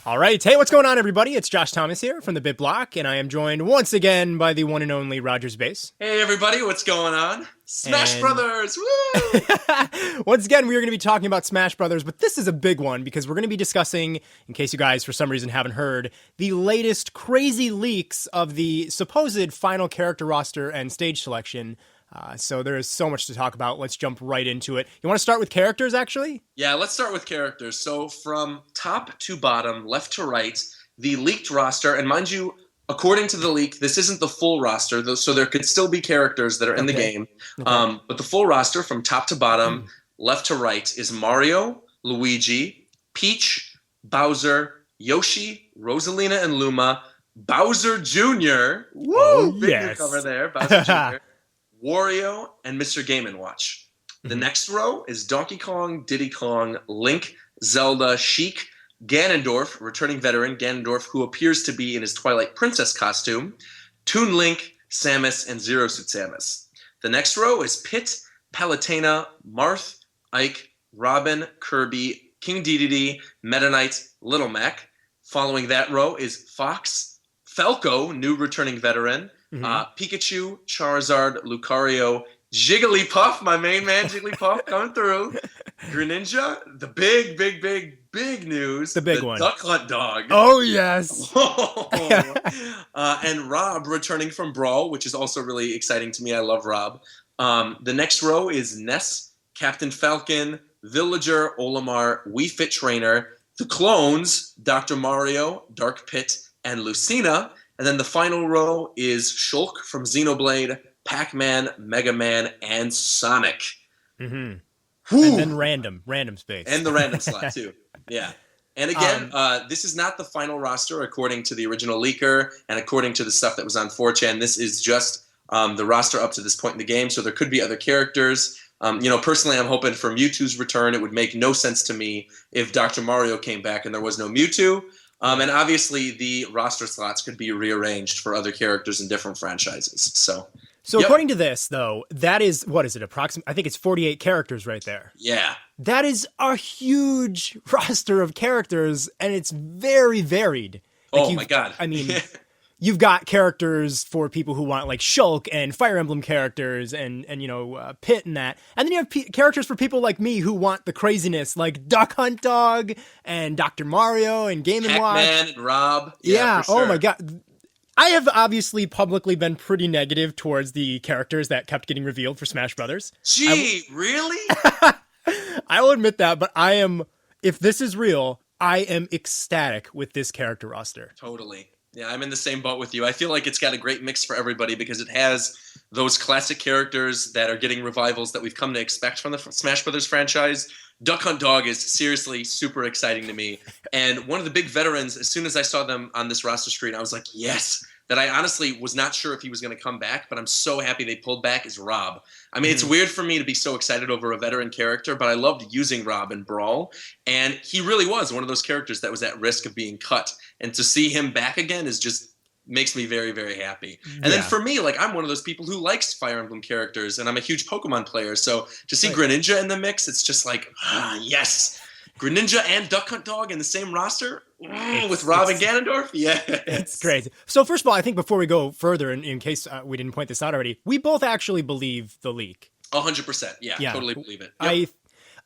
All right. Hey, what's going on, everybody? It's Josh Thomas here from TheBitBlock, and I am joined once again by the one and only RogersBase. Hey, everybody, what's going on? Smash Brothers! Woo! Once again, we are going to be talking about Smash Brothers, but this is a big one because we're going to be discussing, in case you guys for some reason haven't heard, the latest crazy leaks of the supposed final character roster and stage selection. So there is so much to talk about. Let's jump right into it. You want to start with characters, actually? Yeah, let's start with characters. So from top to bottom, left to right, the leaked roster, and mind you, according to the leak, this isn't the full roster, so there could still be characters that are in the game. Okay. But the full roster from top to bottom, left to right, is Mario, Luigi, Peach, Bowser, Yoshi, Rosalina and Luma, Bowser Jr. Woo! Oh, big yes. newcomer there, Bowser Jr., Wario, and Mr. Game & Watch. The next row is Donkey Kong, Diddy Kong, Link, Zelda, Sheik, Ganondorf, returning veteran Ganondorf, who appears to be in his Twilight Princess costume, Toon Link, Samus, and Zero Suit Samus. The next row is Pit, Palutena, Marth, Ike, Robin, Kirby, King Dedede, Meta Knight, Little Mac. Following that row is Fox, Falco, new returning veteran, Pikachu, Charizard, Lucario, Jigglypuff, my main man Jigglypuff coming through, Greninja, the big news, the big one, Duck Hunt Dog. Oh yes, and Rob returning from Brawl, which is also really exciting to me. I love Rob. The next row is Ness, Captain Falcon, Villager, Olimar, Wii Fit Trainer, the clones, Dr. Mario, Dark Pit, and Lucina. And then the final row is Shulk from Xenoblade, Pac-Man, Mega Man, and Sonic. And then random space. And the random slot, too. Yeah. And again, this is not the final roster according to the original leaker and according to the stuff that was on 4chan. This is just the roster up to this point in the game, so there could be other characters. Personally, I'm hoping for Mewtwo's return. It would make no sense to me if Dr. Mario came back and there was no Mewtwo. And obviously, the roster slots could be rearranged for other characters in different franchises. So according to this, though, that is, what is it, approximately? I think it's 48 characters right there. Yeah. That is a huge roster of characters, and it's very varied. My God. I mean, you've got characters for people who want, like, Shulk and Fire Emblem characters and Pit and that. And then you have characters for people like me who want the craziness, like Duck Hunt Dog and Dr. Mario and Game & Watch. Pac-Man and Rob. Yeah, for sure. Oh my God. I have obviously publicly been pretty negative towards the characters that kept getting revealed for Smash Brothers. Gee, really? I will admit that, but if this is real, I am ecstatic with this character roster. Totally. Yeah, I'm in the same boat with you. I feel like it's got a great mix for everybody because it has those classic characters that are getting revivals that we've come to expect from the Smash Brothers franchise. Duck Hunt Dog is seriously super exciting to me. And one of the big veterans, as soon as I saw them on this roster screen, I was like, yes. That I honestly was not sure if he was going to come back, but I'm so happy they pulled back is Rob. I mean, it's weird for me to be so excited over a veteran character, but I loved using Rob in Brawl. And he really was one of those characters that was at risk of being cut. And to see him back again is just makes me very, very happy. And then for me, like, I'm one of those people who likes Fire Emblem characters, and I'm a huge Pokemon player. So to see Greninja in the mix, it's just like, yes. Greninja and Duck Hunt Dog in the same roster with Rob and Ganondorf? Yeah. It's crazy. So first of all, I think before we go further, in case we didn't point this out already, we both actually believe the leak. 100%. Yeah, totally believe it. Yep.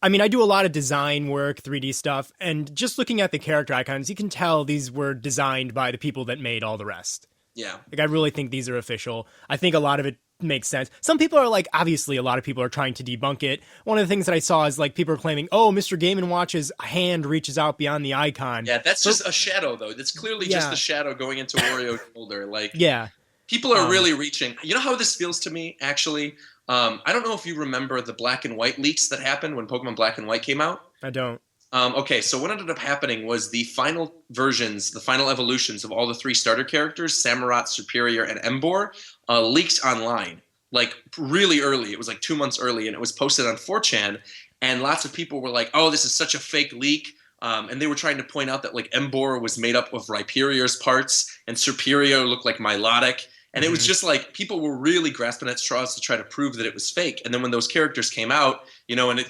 I mean, I do a lot of design work, 3D stuff, and just looking at the character icons, you can tell these were designed by the people that made all the rest. Yeah. Like, I really think these are official. I think a lot of it makes sense. Some people are like, obviously, a lot of people are trying to debunk it. One of the things that I saw is, like, people are claiming, oh, Mr. Game & Watch's hand reaches out beyond the icon. Yeah, that's just a shadow, though. That's clearly just the shadow going into Wario's shoulder. Like, yeah. People are really reaching. You know how this feels to me, actually? I don't know if you remember the black and white leaks that happened when Pokemon Black and White came out. I don't. Okay, so what ended up happening was the final versions, the final evolutions of all the three starter characters, Samurott, Superior, and Embor, leaked online, like really early. It was like 2 months early, and it was posted on 4chan, and lots of people were like, oh, this is such a fake leak. And they were trying to point out that, like, Embor was made up of Rhyperior's parts, and Superior looked like Milotic. And it was just like people were really grasping at straws to try to prove that it was fake. And then when those characters came out, you know, and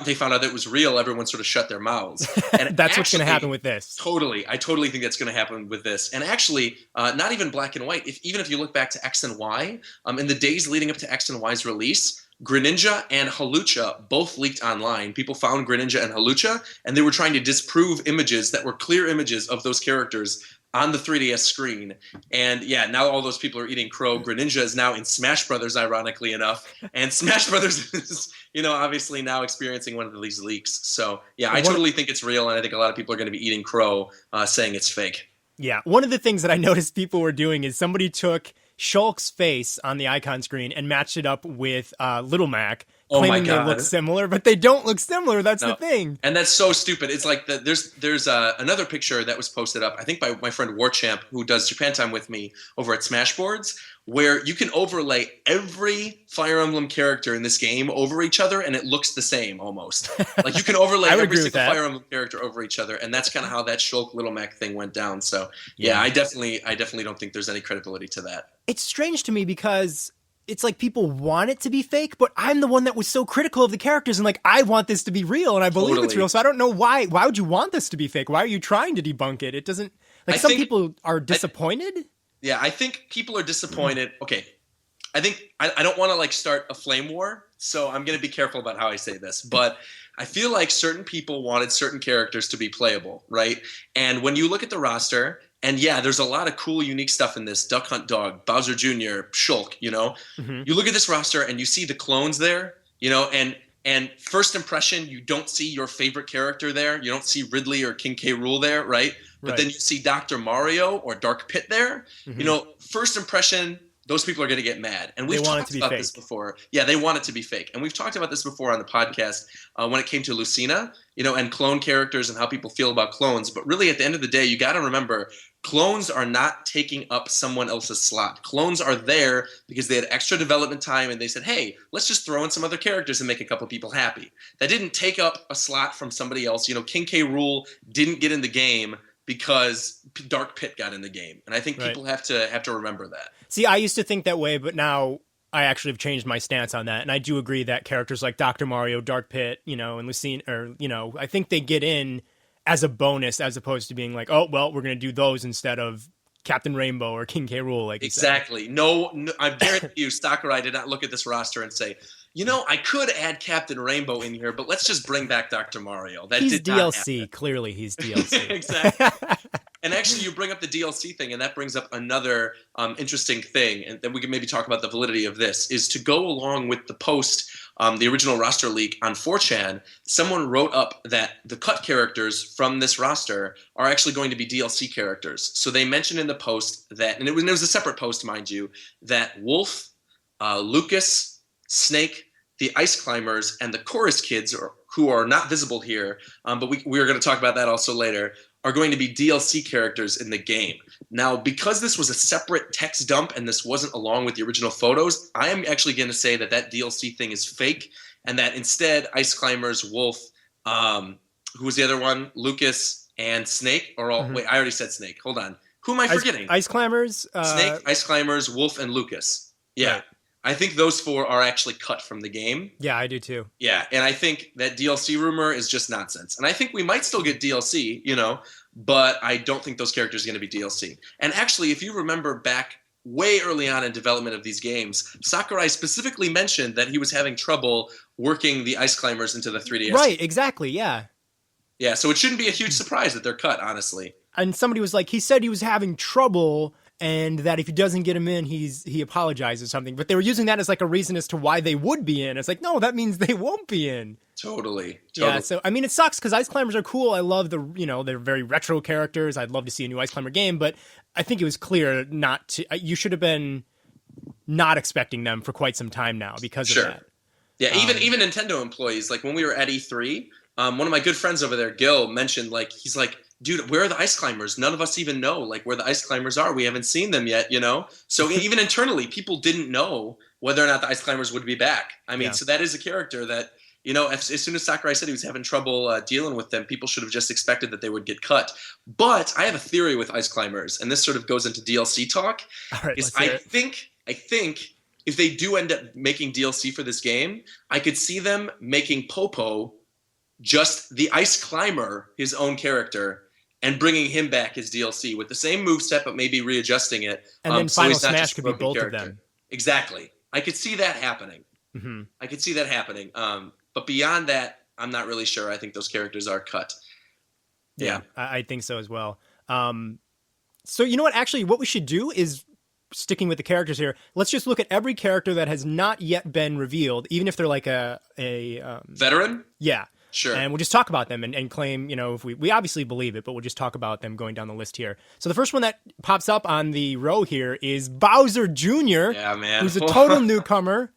they found out that it was real, everyone sort of shut their mouths. And That's what's going to happen with this. Totally. I totally think that's going to happen with this. And actually, not even black and white. Even if you look back to X and Y, in the days leading up to X and Y's release, Greninja and Halucha both leaked online. People found Greninja and Halucha, and they were trying to disprove images that were clear images of those characters on the 3DS screen. And yeah, now all those people are eating crow. Greninja is now in Smash Brothers, ironically enough. And Smash Brothers is, obviously now experiencing one of these leaks. So yeah, I totally think it's real, and I think a lot of people are going to be eating crow, saying it's fake. Yeah, one of the things that I noticed people were doing is somebody took Shulk's face on the icon screen and matched it up with Little Mac, claiming they look similar, but they don't look similar. That's the thing. And that's so stupid. It's like there's another picture that was posted up, I think by my friend Warchamp, who does Japan Time with me over at Smashboards, where you can overlay every Fire Emblem character in this game over each other, and it looks the same almost. Like you can overlay every single Fire Emblem character over each other, and that's kind of how that Shulk Little Mac thing went down. So yeah, I definitely don't think there's any credibility to that. It's strange to me because it's like people want it to be fake, but I'm the one that was so critical of the characters, and like I want this to be real, and I believe it's real. So I don't know why. Why would you want this to be fake? Why are you trying to debunk it? It doesn't. Like some people are disappointed. Yeah, I think people are disappointed. Okay, I think I don't want to like start a flame war, so I'm going to be careful about how I say this. But I feel like certain people wanted certain characters to be playable, right? And when you look at the roster, and yeah, there's a lot of cool, unique stuff in this. Duck Hunt Dog, Bowser Jr., Shulk, You look at this roster and you see the clones there, and first impression, you don't see your favorite character there. You don't see Ridley or King K. Rool there, right? But then you see Dr. Mario or Dark Pit there. First impression, those people are going to get mad. And we've talked about this before. Yeah, they want it to be fake. And we've talked about this before on the podcast when it came to Lucina, and clone characters and how people feel about clones. But really, at the end of the day, you got to remember, clones are not taking up someone else's slot. Clones are there because they had extra development time and they said, hey, let's just throw in some other characters and make a couple people happy. That didn't take up a slot from somebody else. King K. Rool didn't get in the game because Dark Pit got in the game. And I think people have to remember that. See, I used to think that way, but now I actually have changed my stance on that. And I do agree that characters like Dr. Mario, Dark Pit, and Lucina, I think they get in as a bonus as opposed to being like, oh, well, we're going to do those instead of Captain Rainbow or King K. Rool. Like exactly. No, I guarantee you, Sakurai did not look at this roster and say, I could add Captain Rainbow in here, but let's just bring back Dr. Mario. He's DLC. Clearly, he's DLC. Exactly. And actually, you bring up the DLC thing, and that brings up another interesting thing, and then we can maybe talk about the validity of this, is to go along with the post, the original roster leak on 4chan, someone wrote up that the cut characters from this roster are actually going to be DLC characters. So they mentioned in the post that, and it was a separate post, mind you, that Wolf, Lucas, Snake, the Ice Climbers, and the Chorus Kids, who are not visible here, but we're going to talk about that also later, are going to be DLC characters in the game. Now, because this was a separate text dump and this wasn't along with the original photos, I am actually going to say that DLC thing is fake, and that instead Ice Climbers, Wolf, who was the other one? Lucas and Snake are all... Wait, I already said Snake. Hold on. Who am I forgetting? Ice Climbers? Snake, Ice Climbers, Wolf, and Lucas. Yeah. Right. I think those four are actually cut from the game. Yeah, I do too. Yeah, and I think that DLC rumor is just nonsense. And I think we might still get DLC, but I don't think those characters are going to be DLC. And actually, if you remember back way early on in development of these games, Sakurai specifically mentioned that he was having trouble working the Ice Climbers into the 3DS. Right, exactly, yeah. Yeah, so it shouldn't be a huge surprise that they're cut, honestly. And somebody was like, he said he was having trouble, and that if he doesn't get him in, he apologizes or something. But they were using that as like a reason as to why they would be in. It's like, no, that means they won't be in. Totally. Yeah, so, I mean, it sucks because Ice Climbers are cool. I love they're very retro characters. I'd love to see a new Ice Climber game, but I think it was clear not to, you should have been not expecting them for quite some time now because of that. Yeah, even Nintendo employees, like when we were at E3, one of my good friends over there, Gil, mentioned, he's like, dude, where are the Ice Climbers? None of us even know, where the Ice Climbers are. We haven't seen them yet, So even internally, people didn't know whether or not the Ice Climbers would be back. I mean, So that is a character that, as soon as Sakurai said he was having trouble dealing with them, people should have just expected that they would get cut. But I have a theory with Ice Climbers, and this sort of goes into DLC talk. All right, I think if they do end up making DLC for this game, I could see them making Popo just the Ice Climber, his own character, and bringing him back as DLC with the same moveset, but maybe readjusting it. And then so Final he's not Smash just a could be broken both character. of them. Exactly. I could see that happening. Mm-hmm. I could see that happening. But beyond that, I'm not really sure. I think those characters are cut. Yeah, I think so as well. So you know what? Actually, what we should do is, sticking with the characters here, let's just look at every character that has not yet been revealed, even if they're like a veteran. Yeah. Sure. And we'll just talk about them and claim, if we obviously believe it, but we'll just talk about them going down the list here. So the first one that pops up on the row here is Bowser Jr., yeah, man. who's a total newcomer.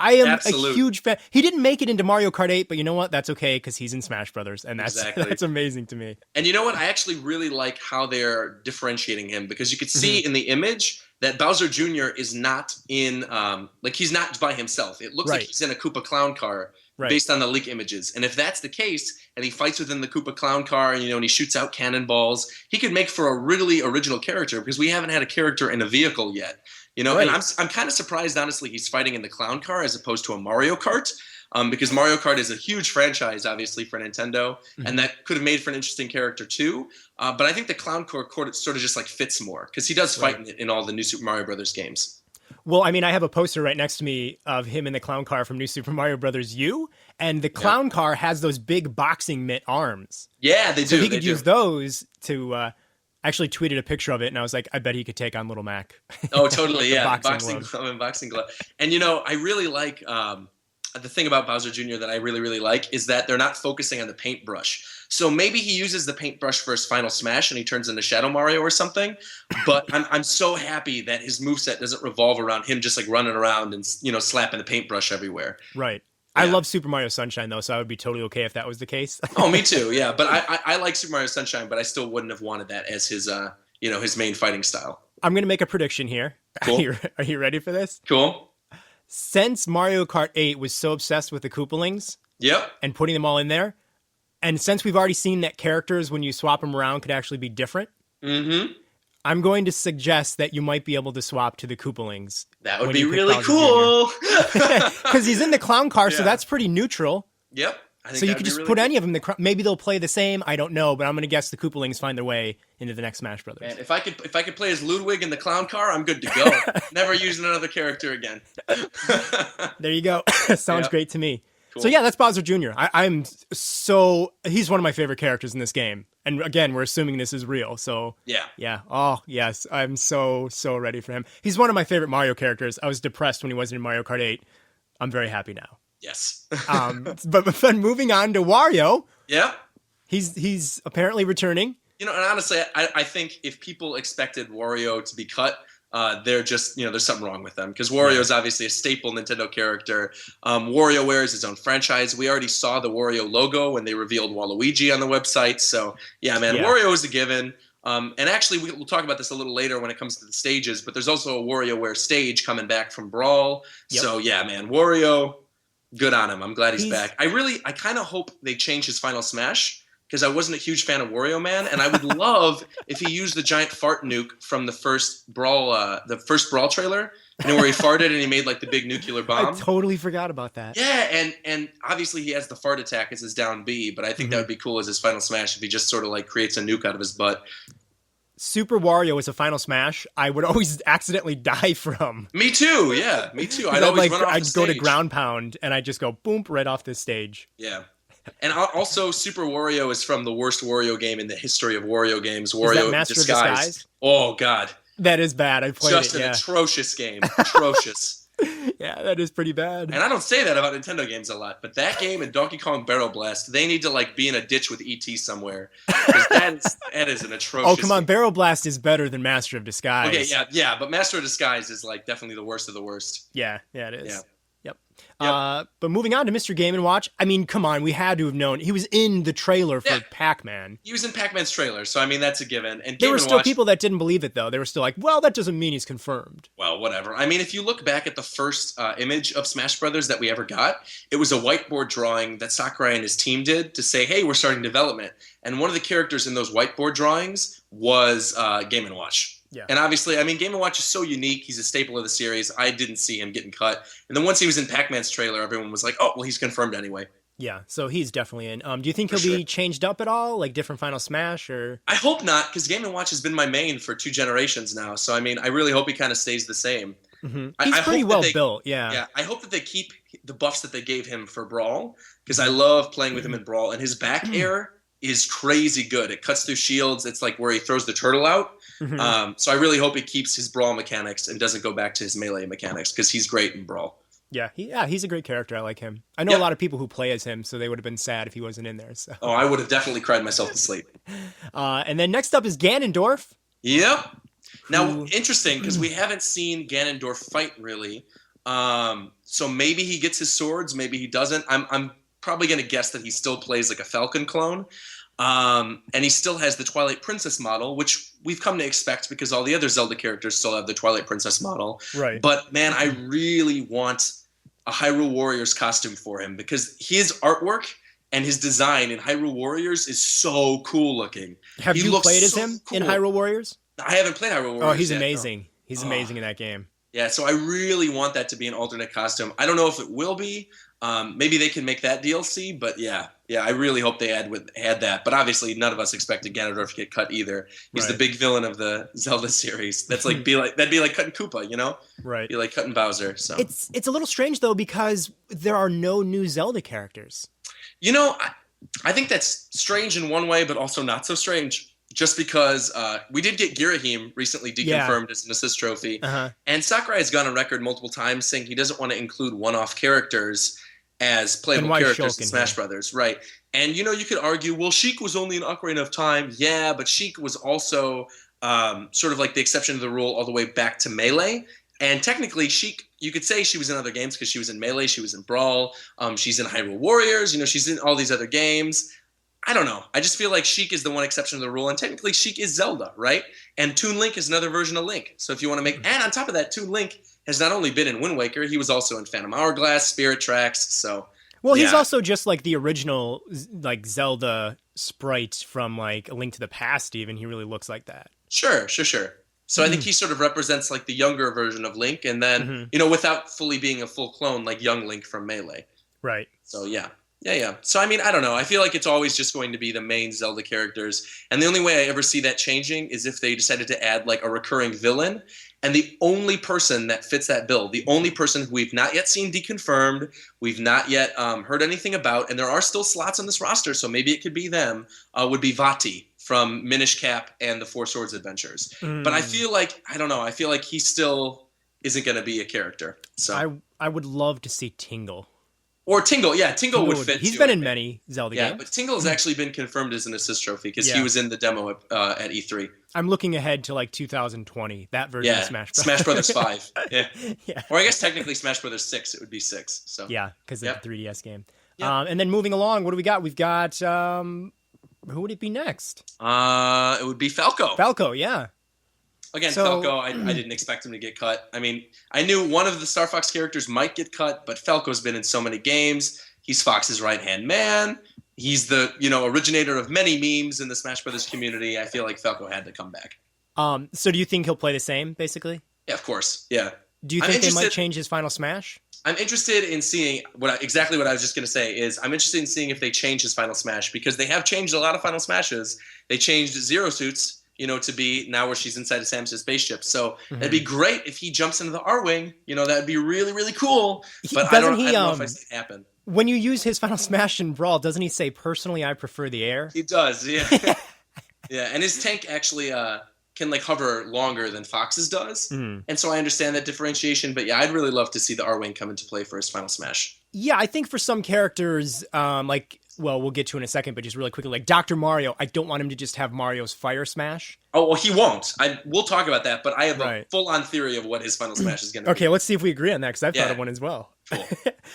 I am a huge fan. He didn't make it into Mario Kart 8, but you know what? That's okay because he's in Smash Brothers, and that's amazing to me. And you know what? I actually really like how they're differentiating him because you could see in the image that Bowser Jr. is not in, he's not by himself. It looks like he's in a Koopa Clown car based on the leak images. And if that's the case, and he fights within the Koopa Clown car, and he shoots out cannonballs, he could make for a really original character because we haven't had a character in a vehicle yet. And I'm kind of surprised, honestly, he's fighting in the clown car as opposed to a Mario Kart, because Mario Kart is a huge franchise, obviously, for Nintendo, and that could have made for an interesting character too. But I think the clown car sort of just fits more because he does fight in all the new Super Mario Brothers games. Well, I mean, I have a poster right next to me of him in the clown car from New Super Mario Brothers U, and the clown car has those big boxing mitt arms. Yeah, they do. So he could use those to... actually tweeted a picture of it, and I was like, I bet he could take on Little Mac. Oh, totally, yeah. boxing glove. And, I really like the thing about Bowser Jr. that I really, really like is that they're not focusing on the paintbrush. So maybe he uses the paintbrush for his final smash and he turns into Shadow Mario or something, but I'm so happy that his moveset doesn't revolve around him just running around and, slapping the paintbrush everywhere. Right. I love Super Mario Sunshine, though, so I would be totally okay if that was the case. Oh, me too, yeah. But I like Super Mario Sunshine, but I still wouldn't have wanted that as his, his main fighting style. I'm going to make a prediction here. Cool. Are you ready for this? Cool. Since Mario Kart 8 was so obsessed with the Koopalings and putting them all in there, and since we've already seen that characters, when you swap them around, could actually be different, I'm going to suggest that you might be able to swap to the Koopalings. That would be really cool. Because he's in the clown car, so that's pretty neutral. Yep. So you could just put any of them. Maybe they'll play the same. I don't know, but I'm going to guess the Koopalings find their way into the next Smash Brothers. Man, if I could play as Ludwig in the clown car, I'm good to go. Never using another character again. There you go. Sounds great to me. Cool. So yeah, that's Bowser Jr. He's one of my favorite characters in this game. And again, we're assuming this is real. So yeah. Oh yes, I'm so ready for him. He's one of my favorite Mario characters. I was depressed when he wasn't in Mario Kart 8. I'm very happy now. Yes. But then moving on to Wario. Yeah. He's apparently returning. And honestly, I think if people expected Wario to be cut, they're just, there's something wrong with them because Wario is obviously a staple Nintendo character. WarioWare is his own franchise. We already saw the Wario logo when they revealed Waluigi on the website. So yeah, man, Wario is a given. And actually, we'll talk about this a little later when it comes to the stages, but there's also a WarioWare stage coming back from Brawl. Yep. So yeah, man, Wario, good on him. I'm glad he's back. I kind of hope they change his final smash because I wasn't a huge fan of Wario Man, and I would love if he used the giant fart nuke from the first Brawl trailer, where he farted and he made the big nuclear bomb. I totally forgot about that. Yeah, and obviously he has the fart attack as his down B, but I think that would be cool as his final smash if he just sort of creates a nuke out of his butt. Super Wario is a final smash I would always accidentally die from. Me too, yeah, me too. I'd always run off the stage. I'd go to ground pound and I'd just go boom right off this stage. Yeah. And also, Super Wario is from the worst Wario game in the history of Wario games. Wario is that Master Disguise? Oh, God. That is bad. I played Just an atrocious game. Atrocious. Yeah, that is pretty bad. And I don't say that about Nintendo games a lot, but that game and Donkey Kong Barrel Blast, they need to be in a ditch with E.T. somewhere. Because that is an atrocious Oh, come on. Barrel Blast is better than Master of Disguise. Okay, yeah, but Master of Disguise is definitely the worst of the worst. Yeah, it is. Yeah. Yep. But moving on to Mr. Game & Watch, I mean, come on, we had to have known. He was in the trailer for Pac-Man. He was in Pac-Man's trailer, so I mean, that's a given. And there were still people that didn't believe it, though. They were still like, well, that doesn't mean he's confirmed. Well, whatever. I mean, if you look back at the first image of Smash Brothers that we ever got, it was a whiteboard drawing that Sakurai and his team did to say, hey, we're starting development. And one of the characters in those whiteboard drawings was Game & Watch. Yeah. And obviously, I mean, Game & Watch is so unique. He's a staple of the series. I didn't see him getting cut. And then once he was in Pac-Man's trailer, everyone was like, oh, well, he's confirmed anyway. Yeah, so he's definitely in. Do you think For he'll be sure. changed up at all, like different Final Smash, or? I hope not, because Game & Watch has been my main for 2 generations now. So, I mean, I really hope he kind of stays the same. He's I pretty hope well that built, yeah. Yeah, I hope that they keep the buffs that they gave him for Brawl, because I love playing with him in Brawl. And his back air is crazy good. It cuts through shields. It's like where he throws the turtle out. So I really hope he keeps his Brawl mechanics and doesn't go back to his Melee mechanics, because he's great in Brawl. Yeah, he's a great character. I like him. I know a lot of people who play as him, so they would have been sad if he wasn't in there. So. Oh, I would have definitely cried myself to sleep. And then next up is Ganondorf. Yep. Now, interesting, because we haven't seen Ganondorf fight, really. So maybe he gets his swords, maybe he doesn't. I'm probably going to guess that he still plays like a Falcon clone. And he still has the Twilight Princess model, which we've come to expect because all the other Zelda characters still have the Twilight Princess model. Right. But, man, I really want a Hyrule Warriors costume for him, because his artwork and his design in Hyrule Warriors is so cool looking. Have you played as him cool. in Hyrule Warriors? I haven't played Hyrule Warriors. Oh, he's yet, amazing. No. He's amazing in that game. Yeah, so I really want that to be an alternate costume. I don't know if it will be. Maybe they can make that DLC, but yeah, I really hope they add that. But obviously, none of us expected Ganondorf to get cut either. He's the big villain of the Zelda series. That'd be like cutting Koopa, you know? Right. Be like cutting Bowser. So it's a little strange though, because there are no new Zelda characters. You know, I think that's strange in one way, but also not so strange. Just because we did get Girahim recently deconfirmed as an assist trophy. And Sakurai has gone on record multiple times saying he doesn't want to include one-off characters as playable characters in Smash Brothers. Right. And, you know, you could argue, well, Sheik was only in Ocarina of Time. Yeah, but Sheik was also sort of like the exception to the rule all the way back to Melee. And technically, Sheik, you could say she was in other games because she was in Melee, she was in Brawl, she's in Hyrule Warriors, you know, she's in all these other games. I don't know. I just feel like Sheik is the one exception to the rule, and technically Sheik is Zelda, right? And Toon Link is another version of Link. So if you want to make, and on top of that, Toon Link has not only been in Wind Waker, he was also in Phantom Hourglass, Spirit Tracks. So, well, he's also just like the original like Zelda sprite from like A Link to the Past. Even he really looks like that. Sure. So I think he sort of represents like the younger version of Link, and then you know, without fully being a full clone, like young Link from Melee. Right. So yeah. So, I mean, I don't know. I feel like it's always just going to be the main Zelda characters. And the only way I ever see that changing is if they decided to add, like, a recurring villain. And the only person that fits that bill, the only person who we've not yet seen deconfirmed, we've not yet heard anything about, and there are still slots on this roster, so maybe it could be them, would be Vati from Minish Cap and the Four Swords Adventures. But I feel like, I don't know, I feel like he still isn't going to be a character. So I would love to see Tingle. Or Tingle, yeah, Tingle would fit. He's been in many Zelda games. Yeah, but Tingle has actually been confirmed as an assist trophy because he was in the demo at E3. I'm looking ahead to like 2020, that version of Smash Bros. Smash Brothers 5. Yeah. Or I guess technically Smash Brothers 6, it would be 6. So yeah, because of the 3DS game. And then moving along, what do we got? We've got, who would it be next? It would be Falco. Falco, yeah. Again, Falco, I didn't expect him to get cut. I mean, I knew one of the Star Fox characters might get cut, but Falco's been in so many games. He's Fox's right-hand man. He's the, you know, originator of many memes in the Smash Brothers community. I feel like Falco had to come back. So do you think he'll play the same, basically? Yeah, of course. Yeah. Do you think they might change his final Smash? I'm interested in seeing exactly what I was just going to say is I'm interested in seeing if they change his final Smash, because they have changed a lot of final Smashes. They changed Zero Suits, you know, to be now where she's inside of Samus's spaceship. So it'd be great if he jumps into the R-Wing. You know, that'd be really, really cool. But I don't know if I see it happen. When you use his final Smash in Brawl, doesn't he say, personally, I prefer the air? He does, yeah. Yeah, and his tank actually can, like, hover longer than Fox's does. And so I understand that differentiation. But, yeah, I'd really love to see the R-Wing come into play for his final Smash. Yeah, I think for some characters, like... Well, we'll get to in a second, but just really quickly, like Dr. Mario, I don't want him to just have Mario's Fire Smash. Oh, well, he won't. We'll talk about that, but I have a full-on theory of what his final Smash is going to be. Okay, let's see if we agree on that, because I've thought of one as well. Cool.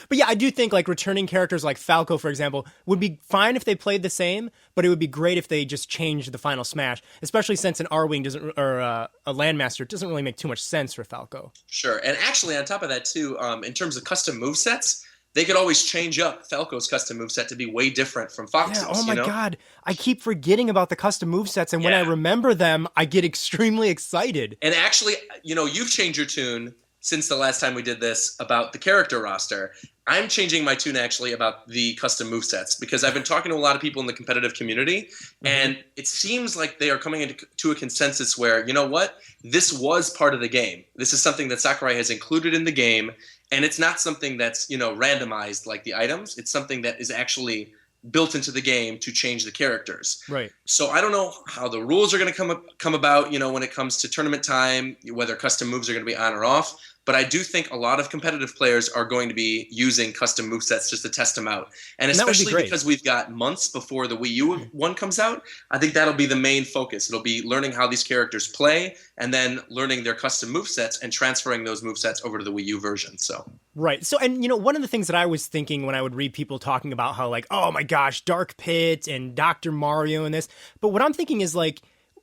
But yeah, I do think like returning characters like Falco, for example, would be fine if they played the same, but it would be great if they just changed the final Smash, especially since an R-Wing doesn't, or a Landmaster doesn't really make too much sense for Falco. Sure, and actually on top of that too, in terms of custom movesets, they could always change up Falco's custom moveset to be way different from Yeah, Fox's. oh my you know? God. I keep forgetting about the custom movesets, and when I Yeah. remember them, I get extremely excited. And actually, you've changed your tune since the last time we did this about the character roster. I'm changing my tune actually about the custom movesets because I've been talking to a lot of people in the competitive community, and it seems like they are coming into a consensus where, you know what, this was part of the game. This is something that Sakurai has included in the game, and it's not something that's, randomized like the items. It's something that is actually built into the game to change the characters. Right. So I don't know how the rules are going to come about, when it comes to tournament time, whether custom moves are going to be on or off. But I do think a lot of competitive players are going to be using custom movesets just to test them out. And especially because we've got months before the Wii U one comes out, I think that'll be the main focus. It'll be learning how these characters play and then learning their custom movesets and transferring those movesets over to the Wii U version. So Right. So, and one of the things that I was thinking when I would read people talking about how like, oh my gosh, Dark Pit and Dr. Mario and this, but what I'm thinking is like,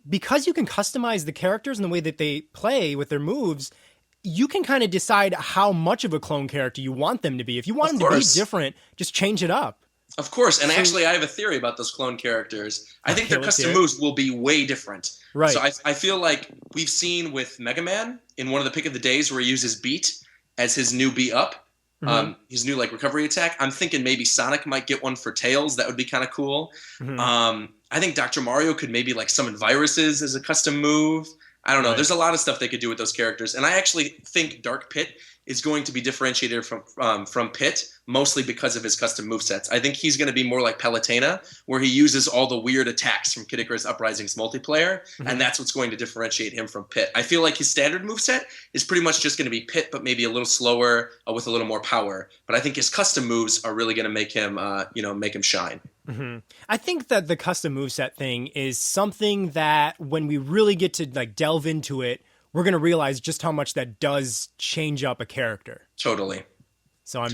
because you can customize the characters and the way that they play with their moves, you can kind of decide how much of a clone character you want them to be. If you want them to be different, just change it up. Of course. And actually, I have a theory about those clone characters. I think their custom moves will be way different. Right. So I feel like we've seen with Mega Man in one of the pick of the days where he uses beat as his new beat up, his new recovery attack. I'm thinking maybe Sonic might get one for Tails. That would be kind of cool. I think Dr. Mario could maybe summon viruses as a custom move. I don't know. Right. There's a lot of stuff they could do with those characters. And I actually think Dark Pit is going to be differentiated from Pit, mostly because of his custom movesets. I think he's going to be more like Palutena, where he uses all the weird attacks from Kid Icarus Uprising's multiplayer, and that's what's going to differentiate him from Pit. I feel like his standard moveset is pretty much just going to be Pit, but maybe a little slower with a little more power. But I think his custom moves are really going to make him, make him shine. I think that the custom moveset thing is something that when we really get to delve into it, we're going to realize just how much that does change up a character. Totally. So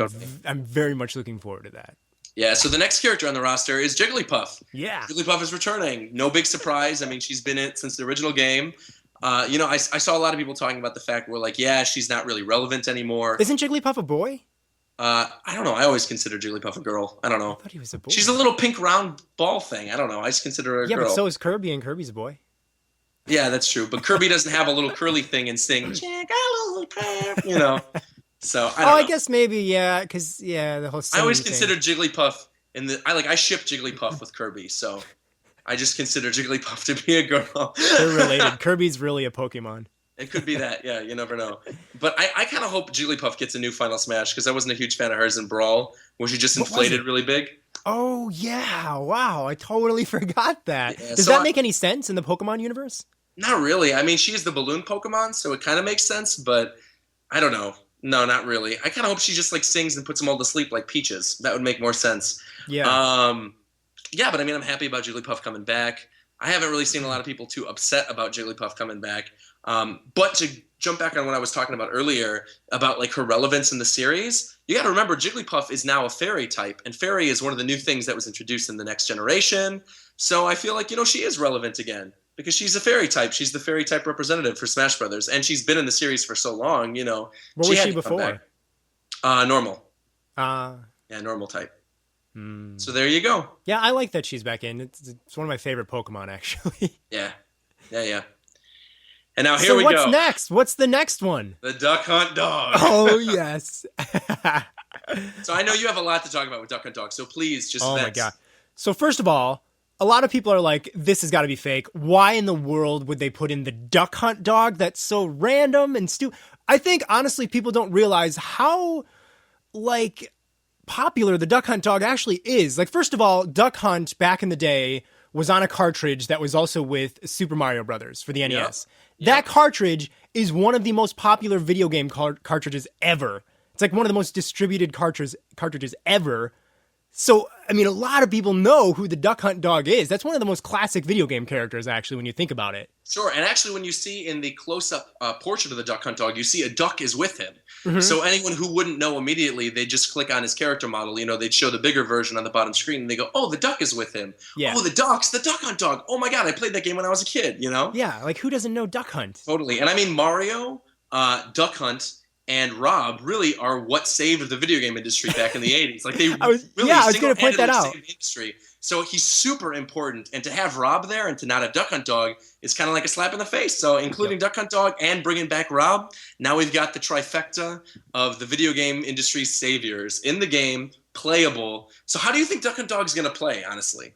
I'm very much looking forward to that. Yeah, so the next character on the roster is Jigglypuff. Yeah. Jigglypuff is returning. No big surprise. I mean, she's been in it since the original game. I saw a lot of people talking about the fact where she's not really relevant anymore. Isn't Jigglypuff a boy? I don't know. I always consider Jigglypuff a girl. I don't know. I thought he was a boy. She's a little pink round ball thing. I don't know. I just consider her a girl. Yeah, but so is Kirby, and Kirby's a boy. Yeah, that's true. But Kirby doesn't have a little curly thing and sing, Jigglypuff, So I don't know. I guess maybe, yeah, because, the whole I always considered Jigglypuff I ship Jigglypuff with Kirby, so I just consider Jigglypuff to be a girl. They're related. Kirby's really a Pokemon. It could be that, yeah, you never know. But I kind of hope Jigglypuff gets a new Final Smash, because I wasn't a huge fan of hers in Brawl, where she just inflated really big. Oh, yeah, wow, I totally forgot that. Yeah, Does that make any sense in the Pokemon universe? Not really. I mean, she is the balloon Pokemon, so it kind of makes sense, but I don't know. No, not really. I kind of hope she just sings and puts them all to sleep like Peaches. That would make more sense. Yeah. Yeah, but I mean, I'm happy about Jigglypuff coming back. I haven't really seen a lot of people too upset about Jigglypuff coming back. But to jump back on what I was talking about earlier about her relevance in the series, you got to remember Jigglypuff is now a fairy type, and fairy is one of the new things that was introduced in the next generation. So I feel like she is relevant again because she's a fairy type. She's the fairy type representative for Smash Brothers, and she's been in the series for so long. What was she before? Normal. Yeah, normal type. So there you go. Yeah, I like that she's back in. It's one of my favorite Pokemon, actually. Yeah. And now here we go. So what's next? What's the next one? The Duck Hunt Dog. Oh, yes. So I know you have a lot to talk about with Duck Hunt Dog, so please just my God. So first of all, a lot of people are like, this has got to be fake. Why in the world would they put in the Duck Hunt Dog? That's so random and stupid. I think, honestly, people don't realize how, popular the Duck Hunt Dog actually is. First of all, Duck Hunt back in the day was on a cartridge that was also with Super Mario Brothers for the NES. Yep. That cartridge is one of the most popular video game cartridges ever. It's one of the most distributed cartridges ever. So, I mean, a lot of people know who the Duck Hunt Dog is. That's one of the most classic video game characters, actually, when you think about it. Sure, and actually when you see in the close-up portrait of the Duck Hunt Dog, you see a duck is with him. So anyone who wouldn't know immediately, they just click on his character model. They'd show the bigger version on the bottom screen, and they go, oh, the duck is with him. Yeah. Oh, the Duck Hunt Dog. Oh, my God, I played that game when I was a kid, Yeah, who doesn't know Duck Hunt? Totally. And I mean, Mario, Duck Hunt, and Rob really are what saved the video game industry back in the 80s. Like they I was going to point that out. saved the industry. So he's super important, and to have Rob there and to not have Duck Hunt Dog is kind of like a slap in the face. So including Duck Hunt Dog and bringing back Rob, now we've got the trifecta of the video game industry's saviors in the game, playable. So how do you think Duck Hunt Dog is going to play, honestly?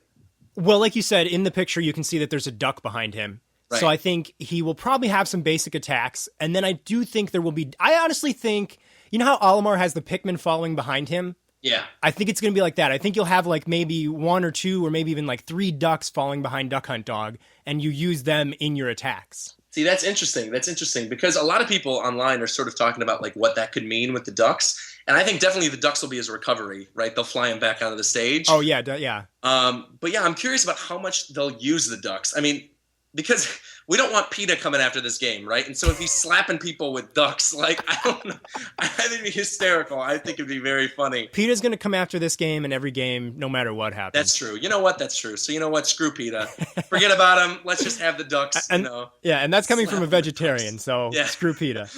Well, like you said, in the picture, you can see that there's a duck behind him. Right. So I think he will probably have some basic attacks. And then I do think there will be... I honestly think... You know how Olimar has the Pikmin following behind him? Yeah. I think it's going to be like that. I think you'll have like maybe 1 or 2 or maybe even like 3 ducks falling behind Duck Hunt Dog, and you use them in your attacks. See, that's interesting. That's interesting because a lot of people online are sort of talking about like what that could mean with the ducks. And I think definitely the ducks will be as a recovery, right? They'll fly him back onto the stage. Oh, yeah, yeah. But yeah, I'm curious about how much they'll use the ducks. I mean, because we don't want PETA coming after this game, right? And so if he's slapping people with ducks, like, I don't know. I think it'd be hysterical. I think it'd be very funny. PETA's going to come after this game in every game, no matter what happens. That's true. You know what? That's true. So you know what? Screw PETA. Forget about him. Let's just have the ducks, and, Yeah, and that's coming from a vegetarian, so screw PETA.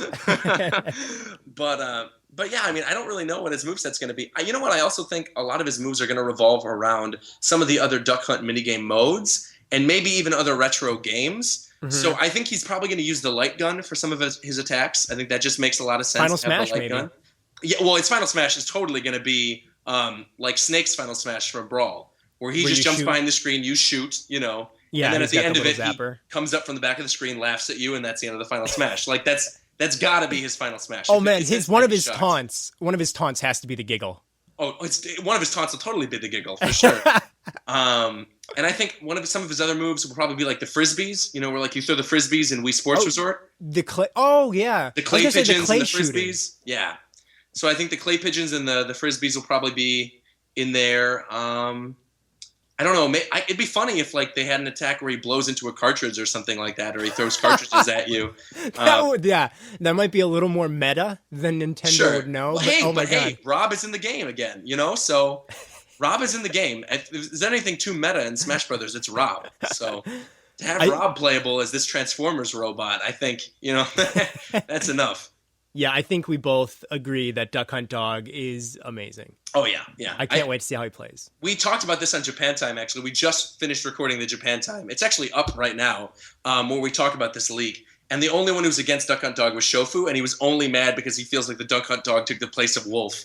But yeah, I mean, I don't really know what his moveset's going to be. You know what? I also think a lot of his moves are going to revolve around some of the other Duck Hunt minigame modes, and maybe even other retro games. Mm-hmm. So I think he's probably going to use the light gun for some of his attacks. I think that just makes a lot of sense. Final Smash, maybe. Gun. Yeah, well, its Final Smash is totally going to be like Snake's Final Smash from Brawl, where he just jumps behind the screen, you shoot, you know, and then at the end of it, he comes up from the back of the screen, laughs at you, and that's the end of the Final Smash. Like that's got to be his Final Smash. Oh man, one of his taunts has to be the giggle. Oh, one of his taunts will totally be the giggle for sure. And I think some of his other moves will probably be like the frisbees, you know, where like you throw the frisbees in Wii Sports Resort. The clay pigeons and the frisbees. Yeah. So I think the clay pigeons and the frisbees will probably be in there. I don't know. It'd be funny if like they had an attack where he blows into a cartridge or something like that, or he throws cartridges at you. That might be a little more meta than Nintendo would know. Well, hey, Rob is in the game again, you know. So Rob is in the game. If there's anything too meta in Smash Brothers, it's Rob. So to have Rob playable as this Transformers robot, I think that's enough. Yeah, I think we both agree that Duck Hunt Dog is amazing. Oh, yeah. I can't wait to see how he plays. We talked about this on Japan Time, actually. We just finished recording the Japan Time. It's actually up right now where we talk about this leak. And the only one who was against Duck Hunt Dog was Shofu, and he was only mad because he feels like the Duck Hunt Dog took the place of Wolf.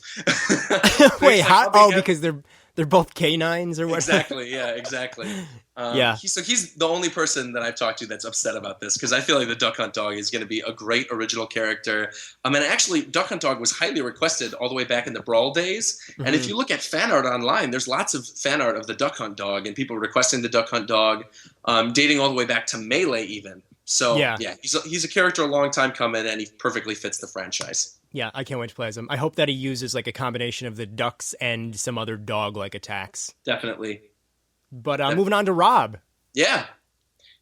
Wait, how? Oh, because they're both canines or what? Exactly, yeah, exactly. So he's the only person that I've talked to that's upset about this, because I feel like the Duck Hunt Dog is going to be a great original character. And actually, Duck Hunt Dog was highly requested all the way back in the Brawl days. Mm-hmm. And if you look at fan art online, there's lots of fan art of the Duck Hunt Dog and people requesting the Duck Hunt Dog, dating all the way back to Melee even. So yeah, he's a character a long time coming, and he perfectly fits the franchise. Yeah, I can't wait to play as him. I hope that he uses like a combination of the ducks and some other dog-like attacks. Definitely. But moving on to Rob. Yeah.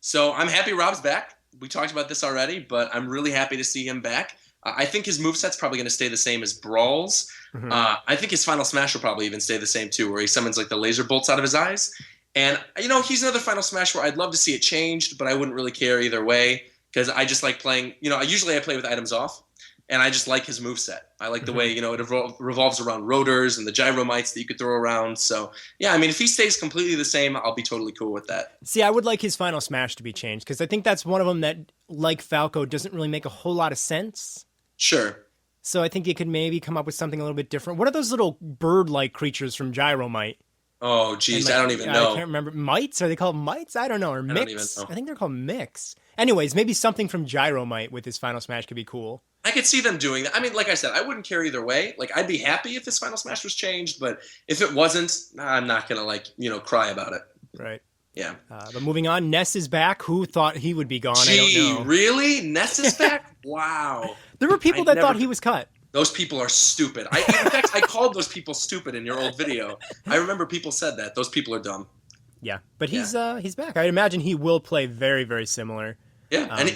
So I'm happy Rob's back. We talked about this already, but I'm really happy to see him back. I think his moveset's probably going to stay the same as Brawl's. Mm-hmm. I think his Final Smash will probably even stay the same too, where he summons like the laser bolts out of his eyes. And, you know, he's another Final Smash where I'd love to see it changed, but I wouldn't really care either way, because I just like playing, you know, I play with items off, and I just like his moveset. I like the way, you know, it revolves around rotors and the gyromites that you could throw around. So, yeah, I mean, if he stays completely the same, I'll be totally cool with that. See, I would like his Final Smash to be changed, because I think that's one of them that, like Falco, doesn't really make a whole lot of sense. Sure. So I think you could maybe come up with something a little bit different. What are those little bird-like creatures from Gyromite? Oh, geez, I don't even know. I can't remember. Mites? Are they called mites? I don't know. Or mix? I don't even know. I think they're called mix. Anyways, maybe something from Gyromite with his Final Smash could be cool. I could see them doing that. I mean, like I said, I wouldn't care either way. Like, I'd be happy if his Final Smash was changed, but if it wasn't, I'm not going to, cry about it. Right. Yeah. But moving on, Ness is back. Who thought he would be gone? I don't know. Really? Ness is back? Wow. There were people that thought he was cut. Those people are stupid. In fact, I called those people stupid in your old video. I remember people said that. Those people are dumb. Yeah, but he's back. I imagine he will play very, very similar. Yeah, and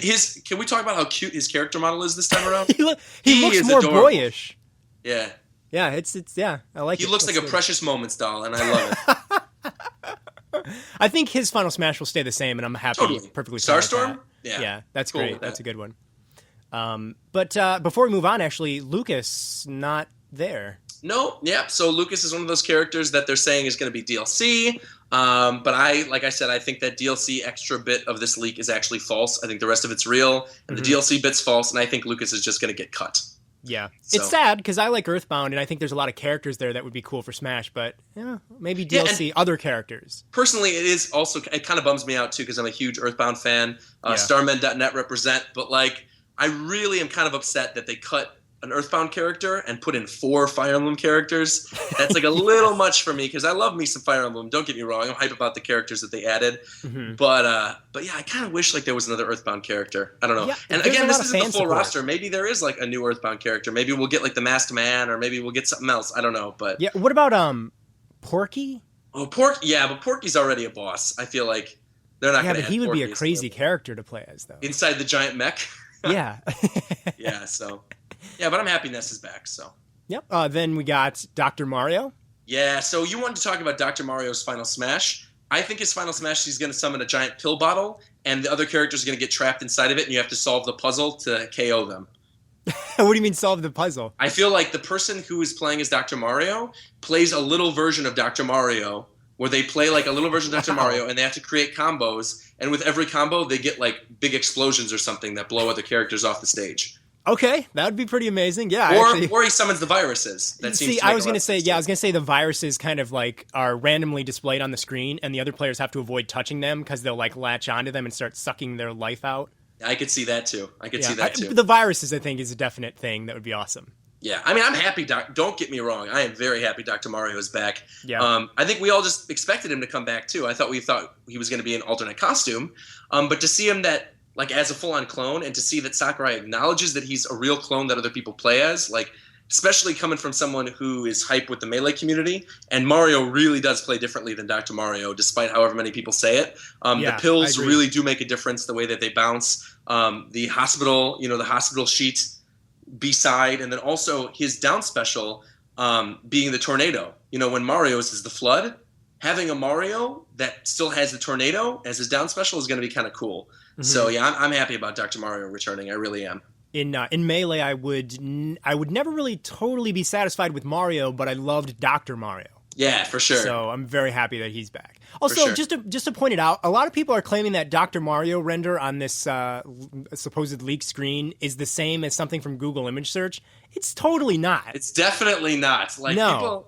can we talk about how cute his character model is this time around? he looks more adorable. Boyish. Yeah. Yeah, it's I like it. He looks like a Precious Moments doll, and I love it. I think his Final Smash will stay the same, and I'm happy. Totally. Perfectly fine with Starstorm? that. Yeah, that's cool great. That's a good one. But before we move on, actually, Lucas not there. No, yeah. So Lucas is one of those characters that they're saying is going to be DLC. But like I said, I think that DLC extra bit of this leak is actually false. I think the rest of it's real, and the DLC bit's false. And I think Lucas is just going to get cut. Yeah, it's sad because I like Earthbound, and I think there's a lot of characters there that would be cool for Smash. But maybe DLC other characters. Personally, it kind of bums me out too because I'm a huge Earthbound fan. Starmen.net represent, but like I really am kind of upset that they cut an Earthbound character and put in 4 Fire Emblem characters. That's like a little much for me because I love me some Fire Emblem. Don't get me wrong, I'm hype about the characters that they added. But yeah, I kind of wish like there was another Earthbound character. I don't know. And again, this isn't the full roster. Maybe there is like a new Earthbound character. Maybe we'll get like the Masked Man, or maybe we'll get something else. I don't know. But yeah, what about Porky? Oh, but Porky's already a boss. I feel like they're not going to. Yeah, but he would be a crazy character to play as though. Inside the giant mech. Yeah. Yeah. So. Yeah, but I'm happy Ness is back, so. Yep. Then we got Dr. Mario. Yeah, so you wanted to talk about Dr. Mario's Final Smash. I think his Final Smash, he's going to summon a giant pill bottle, and the other characters are going to get trapped inside of it, and you have to solve the puzzle to KO them. What do you mean solve the puzzle? I feel like the person who is playing as Dr. Mario plays a little version of Dr. Mario, where they play like a little version of Dr. Mario, and they have to create combos, and with every combo, they get like big explosions or something that blow other characters off the stage. Okay, that would be pretty amazing. Yeah, or he summons the viruses. I was going to say the viruses kind of like are randomly displayed on the screen, and the other players have to avoid touching them because they'll like latch onto them and start sucking their life out. I could see that too. The viruses, I think, is a definite thing that would be awesome. Yeah, I mean, I'm happy. Don't get me wrong. I am very happy Dr. Mario is back. Yeah. I think we all just expected him to come back too. I thought he was going to be an alternate costume, but to see him like as a full-on clone, and to see that Sakurai acknowledges that he's a real clone that other people play as, like especially coming from someone who is hype with the Melee community, and Mario really does play differently than Dr. Mario, despite however many people say it. The pills really do make a difference, the way that they bounce. The hospital sheet B-side, and then also his down special being the tornado. When Mario's is the flood, having a Mario that still has the tornado as his down special is going to be kind of cool. So yeah, I'm happy about Dr. Mario returning. I really am. In Melee, I would never really totally be satisfied with Mario, but I loved Dr. Mario. Yeah, for sure. So I'm very happy that he's back. Also, just to point it out, a lot of people are claiming that Dr. Mario render on this supposed leak screen is the same as something from Google image search. It's totally not. It's definitely not. Like no.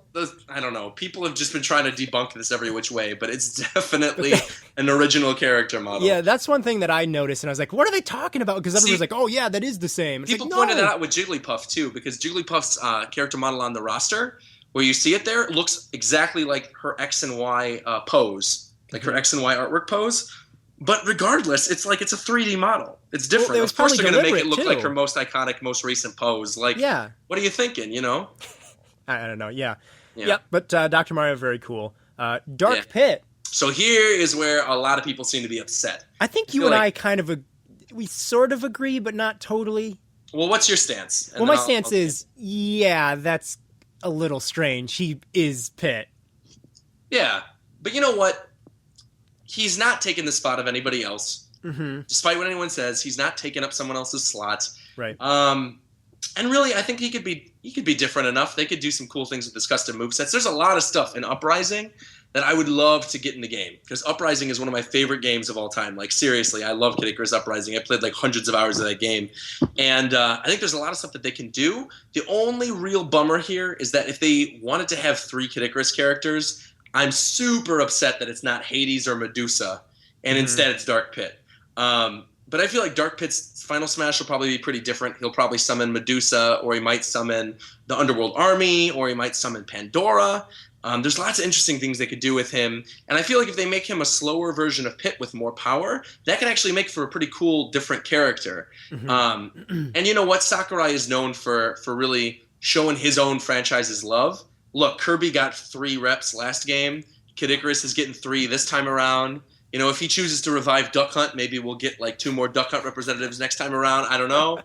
I don't know. People have just been trying to debunk this every which way, but it's definitely an original character model. Yeah, that's one thing that I noticed, and I was like, what are they talking about? Because everyone's like, oh yeah, that is the same. It's people like, pointed that out with Jigglypuff too, because Jigglypuff's character model on the roster, where you see it there, looks exactly like her X and Y pose, like her X and Y artwork pose. But regardless, it's like it's a 3D model. It's different. Well, of course, they're going to make it look like her most iconic, most recent pose. Like, yeah. What are you thinking? I don't know. Yeah. But Dr. Mario, very cool. Dark Pit. So here is where a lot of people seem to be upset. I think you and I kind of we sort of agree, but not totally. Well, what's your stance? My stance is, that's a little strange. He is Pit. Yeah, but you know what? He's not taking the spot of anybody else. Despite what anyone says, he's not taking up someone else's slot. Right. And really, I think he could be different enough. They could do some cool things with his custom movesets. There's a lot of stuff in Uprising that I would love to get in the game, because Uprising is one of my favorite games of all time. Like, seriously, I love Kid Icarus Uprising. I played like hundreds of hours of that game. And I think there's a lot of stuff that they can do. The only real bummer here is that if they wanted to have 3 Kid Icarus characters, I'm super upset that it's not Hades or Medusa, and instead it's Dark Pit. But I feel like Dark Pit's Final Smash will probably be pretty different. He'll probably summon Medusa, or he might summon the Underworld Army, or he might summon Pandora. There's lots of interesting things they could do with him. And I feel like if they make him a slower version of Pit with more power, that can actually make for a pretty cool, different character. And you know what? Sakurai is known for really showing his own franchise's love. Look, Kirby got 3 reps last game. Kid Icarus is getting 3 this time around. If he chooses to revive Duck Hunt, maybe we'll get like 2 more Duck Hunt representatives next time around. I don't know,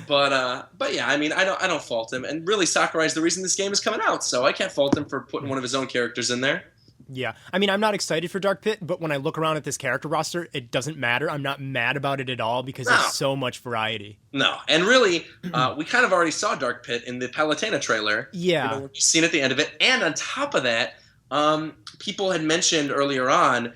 but yeah, I mean, I don't fault him. And really, Sakurai's the reason this game is coming out, so I can't fault him for putting one of his own characters in there. Yeah. I mean, I'm not excited for Dark Pit, but when I look around at this character roster, it doesn't matter. I'm not mad about it at all because No. there's so much variety. No. And really, we kind of already saw Dark Pit in the Palutena trailer. Yeah. We've seen at the end of it. And on top of that, people had mentioned earlier on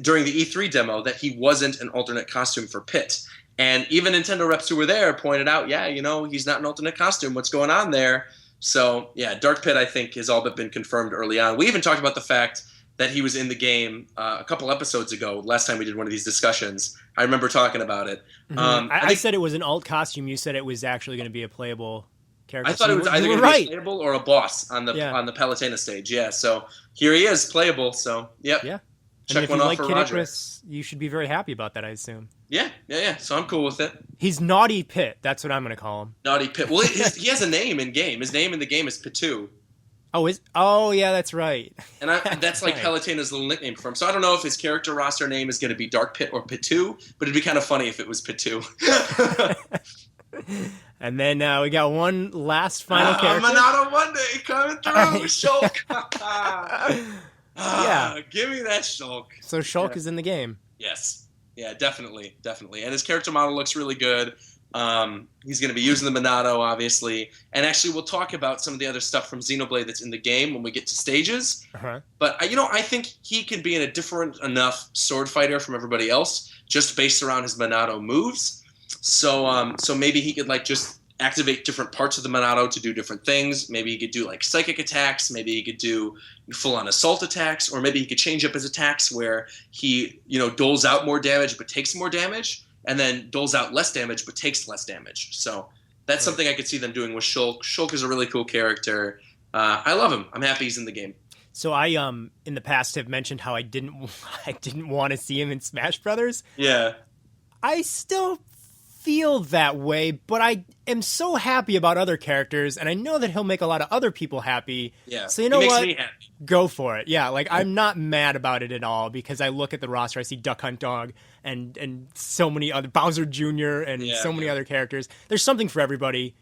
during the E3 demo that he wasn't an alternate costume for Pit. And even Nintendo reps who were there pointed out, yeah, he's not an alternate costume. What's going on there? So, yeah, Dark Pit, I think, has all but been confirmed early on. We even talked about the fact that he was in the game a couple episodes ago, last time we did one of these discussions. I remember talking about it. Mm-hmm. I said it was an alt costume. You said it was actually going to be a playable character. I thought it was either going to be playable or a boss on the Palutena stage. Yeah, so here he is, playable. So, yep. Yeah. Check one off for Roger. Kid Icarus, you should be very happy about that, I assume. Yeah. So I'm cool with it. He's Naughty Pit. That's what I'm going to call him. Naughty Pit. Well, he has a name in game. His name in the game is Pitu. Oh, yeah, that's right. And that's like Palutena's little nickname for him. So I don't know if his character roster name is going to be Dark Pit or Pitu, but it'd be kind of funny if it was Pitu. And then we got one last final character. Monado Monday coming through. Shulk. Give me that Shulk. So Shulk is in the game. Yes. Yeah, definitely. And his character model looks really good. He's going to be using the Monado, obviously. And actually, we'll talk about some of the other stuff from Xenoblade that's in the game when we get to stages. Uh-huh. But, I think he can be in a different enough sword fighter from everybody else, just based around his Monado moves. So maybe he could, just activate different parts of the Monado to do different things. Maybe he could do, psychic attacks. Maybe he could do full-on assault attacks. Or maybe he could change up his attacks where he, doles out more damage but takes more damage. And then doles out less damage but takes less damage. So that's something I could see them doing with Shulk. Shulk is a really cool character. I love him. I'm happy he's in the game. So I in the past have mentioned how I didn't want to see him in Smash Brothers. Yeah. I still feel that way, but I am so happy about other characters, and I know that he'll make a lot of other people happy. Yeah. So you know what? Me happy. Go for it. Yeah, I'm not mad about it at all because I look at the roster, I see Duck Hunt Dog and so many other Bowser Jr. and so many other characters. There's something for everybody.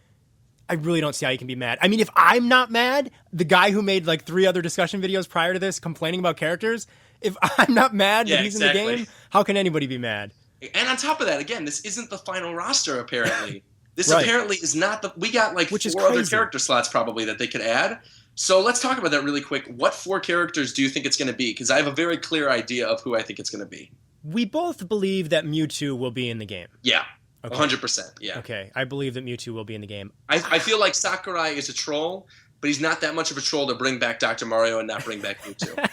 I really don't see how you can be mad. I mean, if I'm not mad, the guy who made 3 other discussion videos prior to this complaining about characters, if I'm not mad that he's in the game, how can anybody be mad? And on top of that, again, this isn't the final roster, apparently. This apparently is not the... We got 4 other character slots probably that they could add. So let's talk about that really quick. What 4 characters do you think it's going to be? Because I have a very clear idea of who I think it's going to be. We both believe that Mewtwo will be in the game. Yeah, okay. 100%. Yeah. Okay, I believe that Mewtwo will be in the game. I feel like Sakurai is a troll, but he's not that much of a troll to bring back Dr. Mario and not bring back Mewtwo.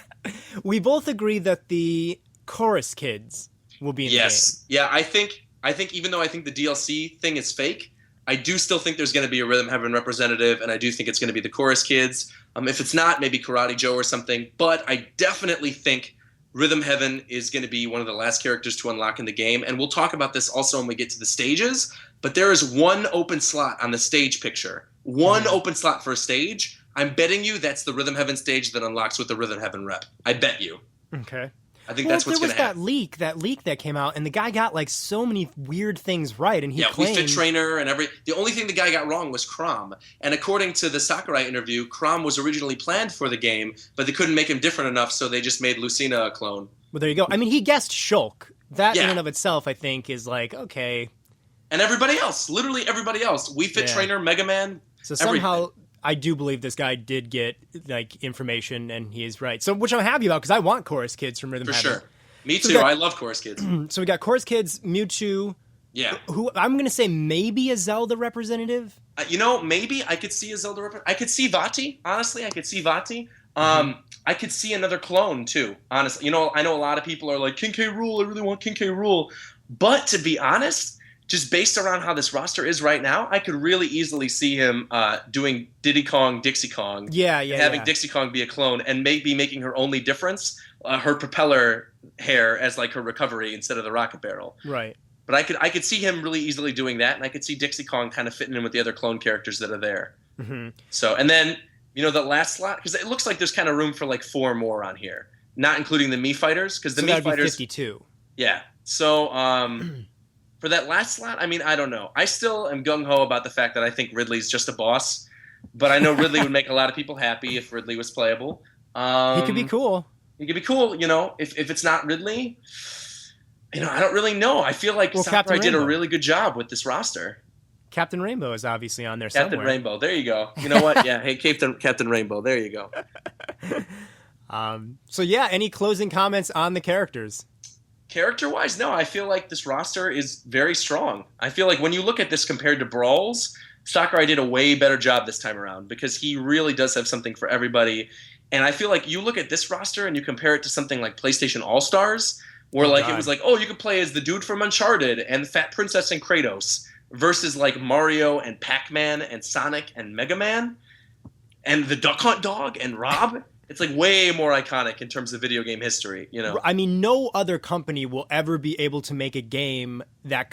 We both agree that the chorus kids will be in the game. Yeah, I think even though I think the DLC thing is fake, I do still think there's going to be a Rhythm Heaven representative, and I do think it's going to be the chorus kids. If it's not, maybe Karate Joe or something. But I definitely think Rhythm Heaven is going to be one of the last characters to unlock in the game. And we'll talk about this also when we get to the stages. But there is one open slot on the stage picture. One open slot for a stage. I'm betting you that's the Rhythm Heaven stage that unlocks with the Rhythm Heaven rep. I bet you. Okay. I think that's what's going to happen. There was that leak that came out, and the guy got so many weird things right, and he claimed... Wii Fit Trainer and the only thing the guy got wrong was Chrom. And according to the Sakurai interview, Chrom was originally planned for the game, but they couldn't make him different enough, so they just made Lucina a clone. Well, there you go. I mean, he guessed Shulk. That in and of itself, I think, is okay. And everybody else, literally everybody else. Wii Fit Trainer, Mega Man, so somehow... I do believe this guy did get information, and he is right. So, which I'm happy about because I want chorus kids from Rhythm Heaven. For sure, me too. I love chorus kids. So we got chorus kids, Mewtwo. Yeah. Who I'm going to say maybe a Zelda representative. Maybe I could see a Zelda representative. I could see Vati. Honestly, I could see Vati. I could see another clone too. Honestly, I know a lot of people are like King K. Rool. I really want King K. Rool. But to be honest, just based around how this roster is right now, I could really easily see him doing Diddy Kong, Dixie Kong. Having Dixie Kong be a clone and maybe making her only difference her propeller hair as her recovery instead of the rocket barrel. Right. But I could see him really easily doing that, and I could see Dixie Kong kind of fitting in with the other clone characters that are there. Mm-hmm. So, and then, the last slot, because it looks like there's kind of room for 4 more on here, not including the Mii fighters, because the Mii fighters... 52. Yeah. So, for that last slot, I mean, I don't know. I still am gung-ho about the fact that I think Ridley's just a boss, but I know Ridley would make a lot of people happy if Ridley was playable. He could be cool. It could be cool, if it's not Ridley. I don't really know. I feel like Sakurai did a really good job with this roster. Captain Rainbow is obviously on there Captain somewhere. Rainbow. There you go. You know what? Yeah. Hey, Captain Rainbow. There you go. So yeah, any closing comments on the characters? Character-wise, no. I feel like this roster is very strong. I feel like when you look at this compared to Brawls, Sakurai did a way better job this time around because he really does have something for everybody. And I feel like you look at this roster and you compare it to something like PlayStation All-Stars, where it was like, oh, you could play as the dude from Uncharted and Fat Princess and Kratos versus like Mario and Pac-Man and Sonic and Mega Man and the Duck Hunt Dog and Rob. It's like way more iconic in terms of video game history, I mean, no other company will ever be able to make a game that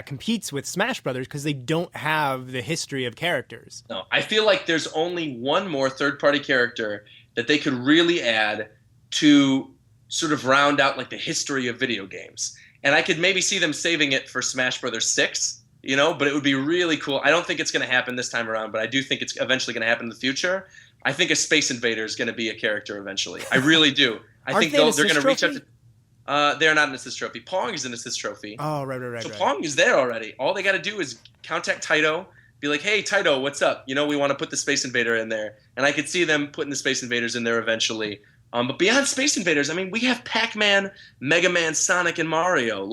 competes with Smash Brothers because they don't have the history of characters. No, I feel like there's only one more third-party character that they could really add to sort of round out like the history of video games. And I could maybe see them saving it for Smash Brothers 6, but it would be really cool. I don't think it's going to happen this time around, but I do think it's eventually going to happen in the future. I think a Space Invader is going to be a character eventually. I really do. I think they're going to reach out to... they're not an assist trophy. Pong is an assist trophy. Oh, right. So Pong is there already. All they got to do is contact Taito, be like, hey, Taito, what's up? We want to put the Space Invader in there. And I could see them putting the Space Invaders in there eventually. But beyond Space Invaders, I mean, we have Pac-Man, Mega Man, Sonic, and Mario.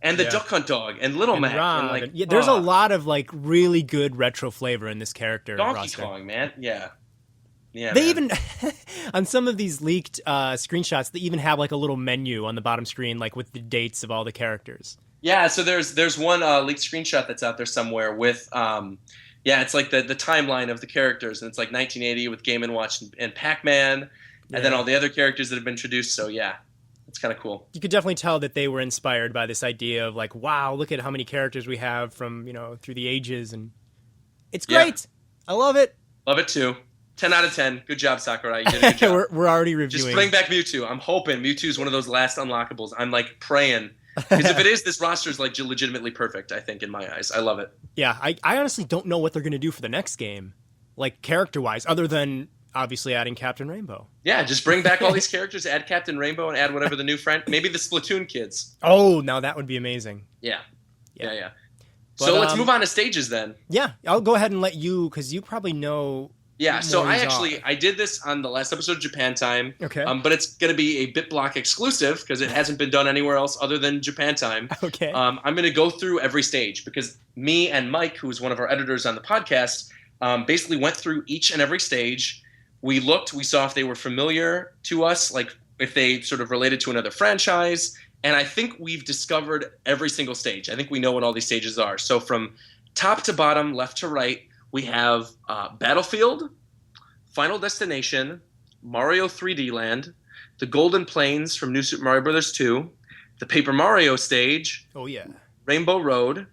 And the Duck Hunt Dog, and Little Mac. And there's a lot of really good retro flavor in this character Donkey roster. Kong, man. Yeah. Yeah, they even on some of these leaked screenshots, they even have a little menu on the bottom screen, with the dates of all the characters. Yeah, so there's one leaked screenshot that's out there somewhere with it's like the timeline of the characters, and it's like 1980 with Game & Watch and Pac-Man, and then all the other characters that have been introduced. So yeah, it's kind of cool. You could definitely tell that they were inspired by this idea of wow, look at how many characters we have from through the ages, and it's great. Yeah. I love it. Love it too. 10 out of 10. Good job, Sakurai. You did a good job. we're already reviewing. Just bring back Mewtwo. I'm hoping Mewtwo is one of those last unlockables. I'm praying. Because if it is, this roster is legitimately perfect, I think, in my eyes. I love it. Yeah, I honestly don't know what they're going to do for the next game, character-wise, other than obviously adding Captain Rainbow. Yeah, just bring back all these characters, add Captain Rainbow, and add whatever the new friend. Maybe the Splatoon kids. Oh, now that would be amazing. Yeah. But, so let's move on to stages then. Yeah, I'll go ahead and let you, because you probably know. Yeah, so I did this on the last episode of Japan Time. Okay. But it's going to be a BitBlock exclusive because it hasn't been done anywhere else other than Japan Time. Okay. I'm going to go through every stage because me and Mike, who's one of our editors on the podcast, basically went through each and every stage. We saw if they were familiar to us, if they sort of related to another franchise. And I think we've discovered every single stage. I think we know what all these stages are. So from top to bottom, left to right, we have Battlefield, Final Destination, Mario 3D Land, the Golden Plains from New Super Mario Bros. 2, the Paper Mario stage. Oh, yeah. Rainbow Road,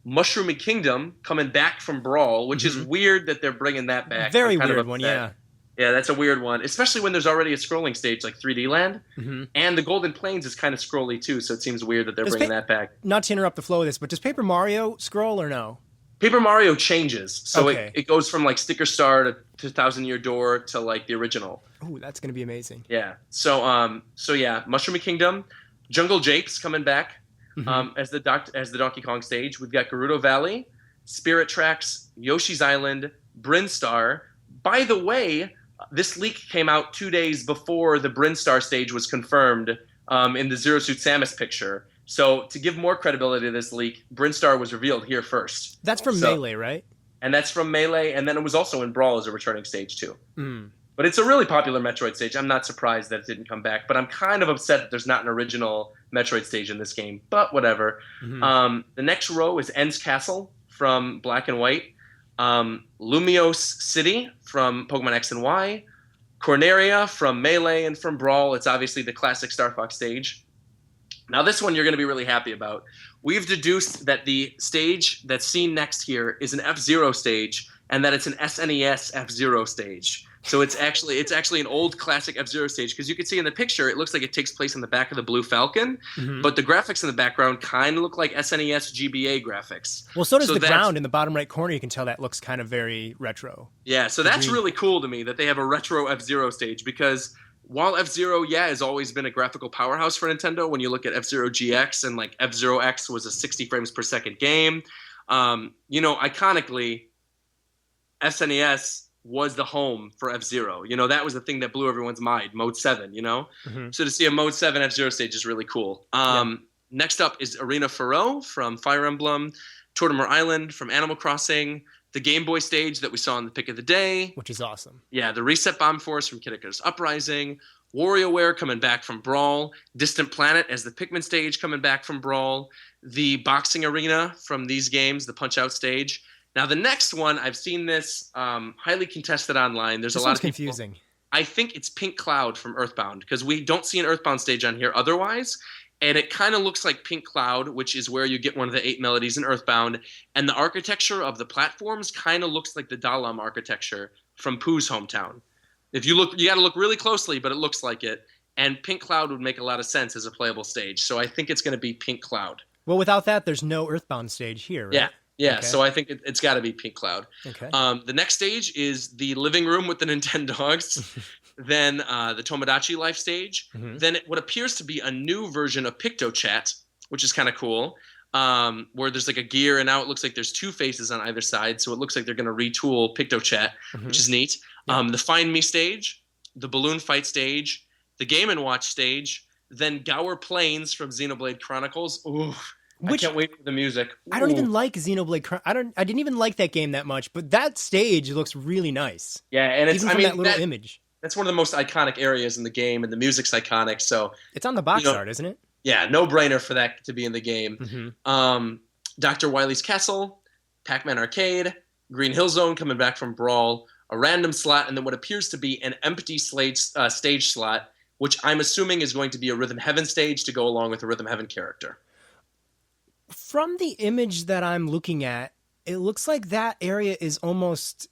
Mushroom Kingdom coming back from Brawl, which is weird that they're bringing that back. Very weird one, yeah. Yeah, that's a weird one, especially when there's already a scrolling stage like 3D Land. Mm-hmm. And the Golden Plains is kind of scrolly too, so it seems weird that they're bringing that back. Not to interrupt the flow of this, but does Paper Mario scroll or no? Paper Mario changes, so it goes from Sticker Star to Thousand Year Door to the original. Oh, that's gonna be amazing. Yeah. So yeah, Mushroom Kingdom, Jungle Japes coming back as the Donkey Kong stage. We've got Gerudo Valley, Spirit Tracks, Yoshi's Island, Brinstar. By the way, this leak came out 2 days before the Brinstar stage was confirmed in the Zero Suit Samus picture. So to give more credibility to this leak, Brinstar was revealed here first. That's from Melee, right? And that's from Melee, and then it was also in Brawl as a returning stage too. Mm. But it's a really popular Metroid stage. I'm not surprised that it didn't come back, but I'm kind of upset that there's not an original Metroid stage in this game, but whatever. Mm-hmm. The next row is End's Castle from Black and White, Lumiose City from Pokemon X and Y, Corneria from Melee and from Brawl. It's obviously the classic Star Fox stage. Now this one you're going to be really happy about. We've deduced that the stage that's seen next here is an FZero stage, and that it's an SNES FZero stage. So it's actually an old classic FZero stage, because you can see in the picture it looks like it takes place in the back of the Blue Falcon, but the graphics in the background kind of look like SNES GBA graphics. Well, so does the ground in the bottom right corner. You can tell that looks kind of very retro. Yeah, so that's really cool to me that they have a retro F-Zero stage, because while F-Zero, has always been a graphical powerhouse for Nintendo. When you look at F-Zero GX and like F-Zero X was a 60 frames per second game. Iconically, SNES was the home for F-Zero. That was the thing that blew everyone's mind, Mode 7, So to see a Mode 7 F-Zero stage is really cool. Next up is Arena Faro from Fire Emblem, Tortimer Island from Animal Crossing, the Game Boy stage that we saw in the pick of the day. Which is awesome. Yeah, the Reset Bomb Force from Kid Icarus Uprising, WarioWare coming back from Brawl, Distant Planet as the Pikmin stage coming back from Brawl, the Boxing Arena from these games, the Punch-Out stage. Now, the next one, I've seen this highly contested online. There's a lot of people. Confusing. I think it's Pink Cloud from Earthbound, because we don't see an Earthbound stage on here otherwise. And it kind of looks like Pink Cloud, which is where you get one of the 8 melodies in Earthbound. And the architecture of the platforms kind of looks like the Dalam architecture from Pooh's hometown. If you look, you got to look really closely, but it looks like it. And Pink Cloud would make a lot of sense as a playable stage. So I think it's going to be Pink Cloud. Well, without that, there's no Earthbound stage here, right? Yeah. Okay. So I think it's got to be Pink Cloud. Okay. The next stage is the living room with the Nintendogs. Then the Tomodachi Life stage. Mm-hmm. Then what appears to be a new version of PictoChat, which is kind of cool, where there's like a gear, and now it looks like there's 2 faces on either side. So it looks like they're going to retool PictoChat, which is neat. Yeah. The Find Me stage, the Balloon Fight stage, the Game & Watch stage, then Gower Plains from Xenoblade Chronicles. Ooh. I can't wait for the music. Ooh. I don't even like Xenoblade. I didn't even like that game that much, but that stage looks really nice. Yeah, and it's even from that little image. That's one of the most iconic areas in the game, and the music's iconic. So it's on the box art, isn't it? Yeah, no brainer for that to be in the game. Mm-hmm. Dr. Wily's Castle, Pac-Man Arcade, Green Hill Zone coming back from Brawl, a random slot, and then what appears to be an empty stage slot, which I'm assuming is going to be a Rhythm Heaven stage to go along with a Rhythm Heaven character. From the image that I'm looking at, it looks like that area is almost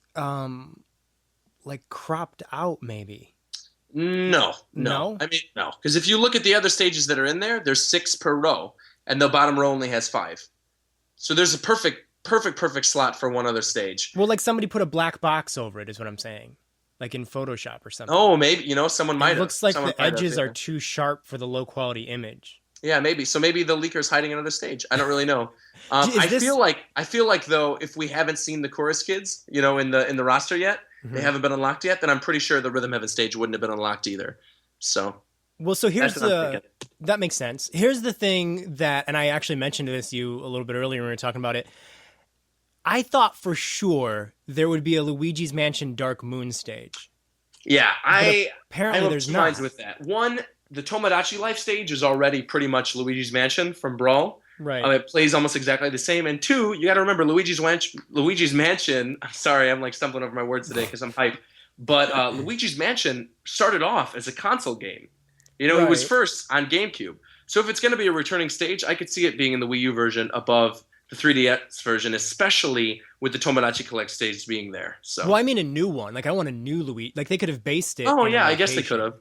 like cropped out, maybe. No. I mean, no. Because if you look at the other stages that are in there, there's 6 per row, and the bottom row only has 5. So there's a perfect slot for one other stage. Well, like somebody put a black box over it is what I'm saying. Like in Photoshop or something. Oh, maybe. Someone might have. It looks like the edges are too sharp for the low-quality image. Yeah, maybe. So maybe the leaker's hiding another stage. I don't really know. I feel like though, if we haven't seen the chorus kids, in the roster yet, they haven't been unlocked yet, then I'm pretty sure the Rhythm Heaven stage wouldn't have been unlocked either. So here's that makes sense. Here's the thing that, and I actually mentioned this to you a little bit earlier when we were talking about it. I thought for sure there would be a Luigi's Mansion Dark Moon stage. Yeah, apparently there's not. With that. One, the Tomodachi Life stage is already pretty much Luigi's Mansion from Brawl. Right. It plays almost exactly the same. And 2, you got to remember Luigi's Mansion. I'm sorry, I'm like stumbling over my words today because I'm hyped. But Luigi's Mansion started off as a console game. It was first on GameCube. So if it's going to be a returning stage, I could see it being in the Wii U version above the 3DS version, especially with the Tomodachi Collect stage being there. So. Well, I mean a new one. Like I want a new Luigi. Like they could have based it. Oh yeah, I guess they could have.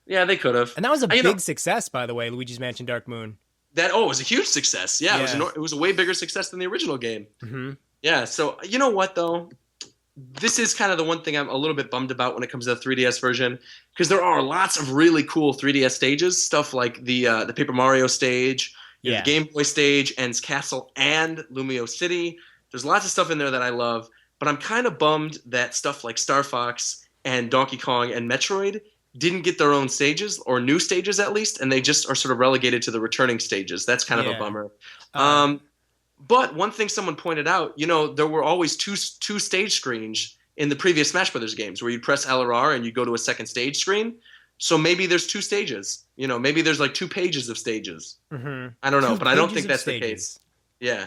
Yeah, they could have. And that was a big success, by the way, Luigi's Mansion Dark Moon. It was a huge success. Yeah, it was a way bigger success than the original game. Mm-hmm. Yeah, so you know what, though? This is kind of the one thing I'm a little bit bummed about when it comes to the 3DS version, because there are lots of really cool 3DS stages, stuff like the Paper Mario stage, the Game Boy stage, Ends Castle, and Lumio City. There's lots of stuff in there that I love, but I'm kind of bummed that stuff like Star Fox and Donkey Kong and Metroid didn't get their own stages, or new stages at least, and they just are sort of relegated to the returning stages. That's kind of a bummer. But one thing someone pointed out, there were always two stage screens in the previous Smash Brothers games where you'd press LRR and you go to a second stage screen. So maybe there's 2 stages. Maybe there's like 2 pages of stages. Mm-hmm. I don't know, but I don't think that's the case. Yeah.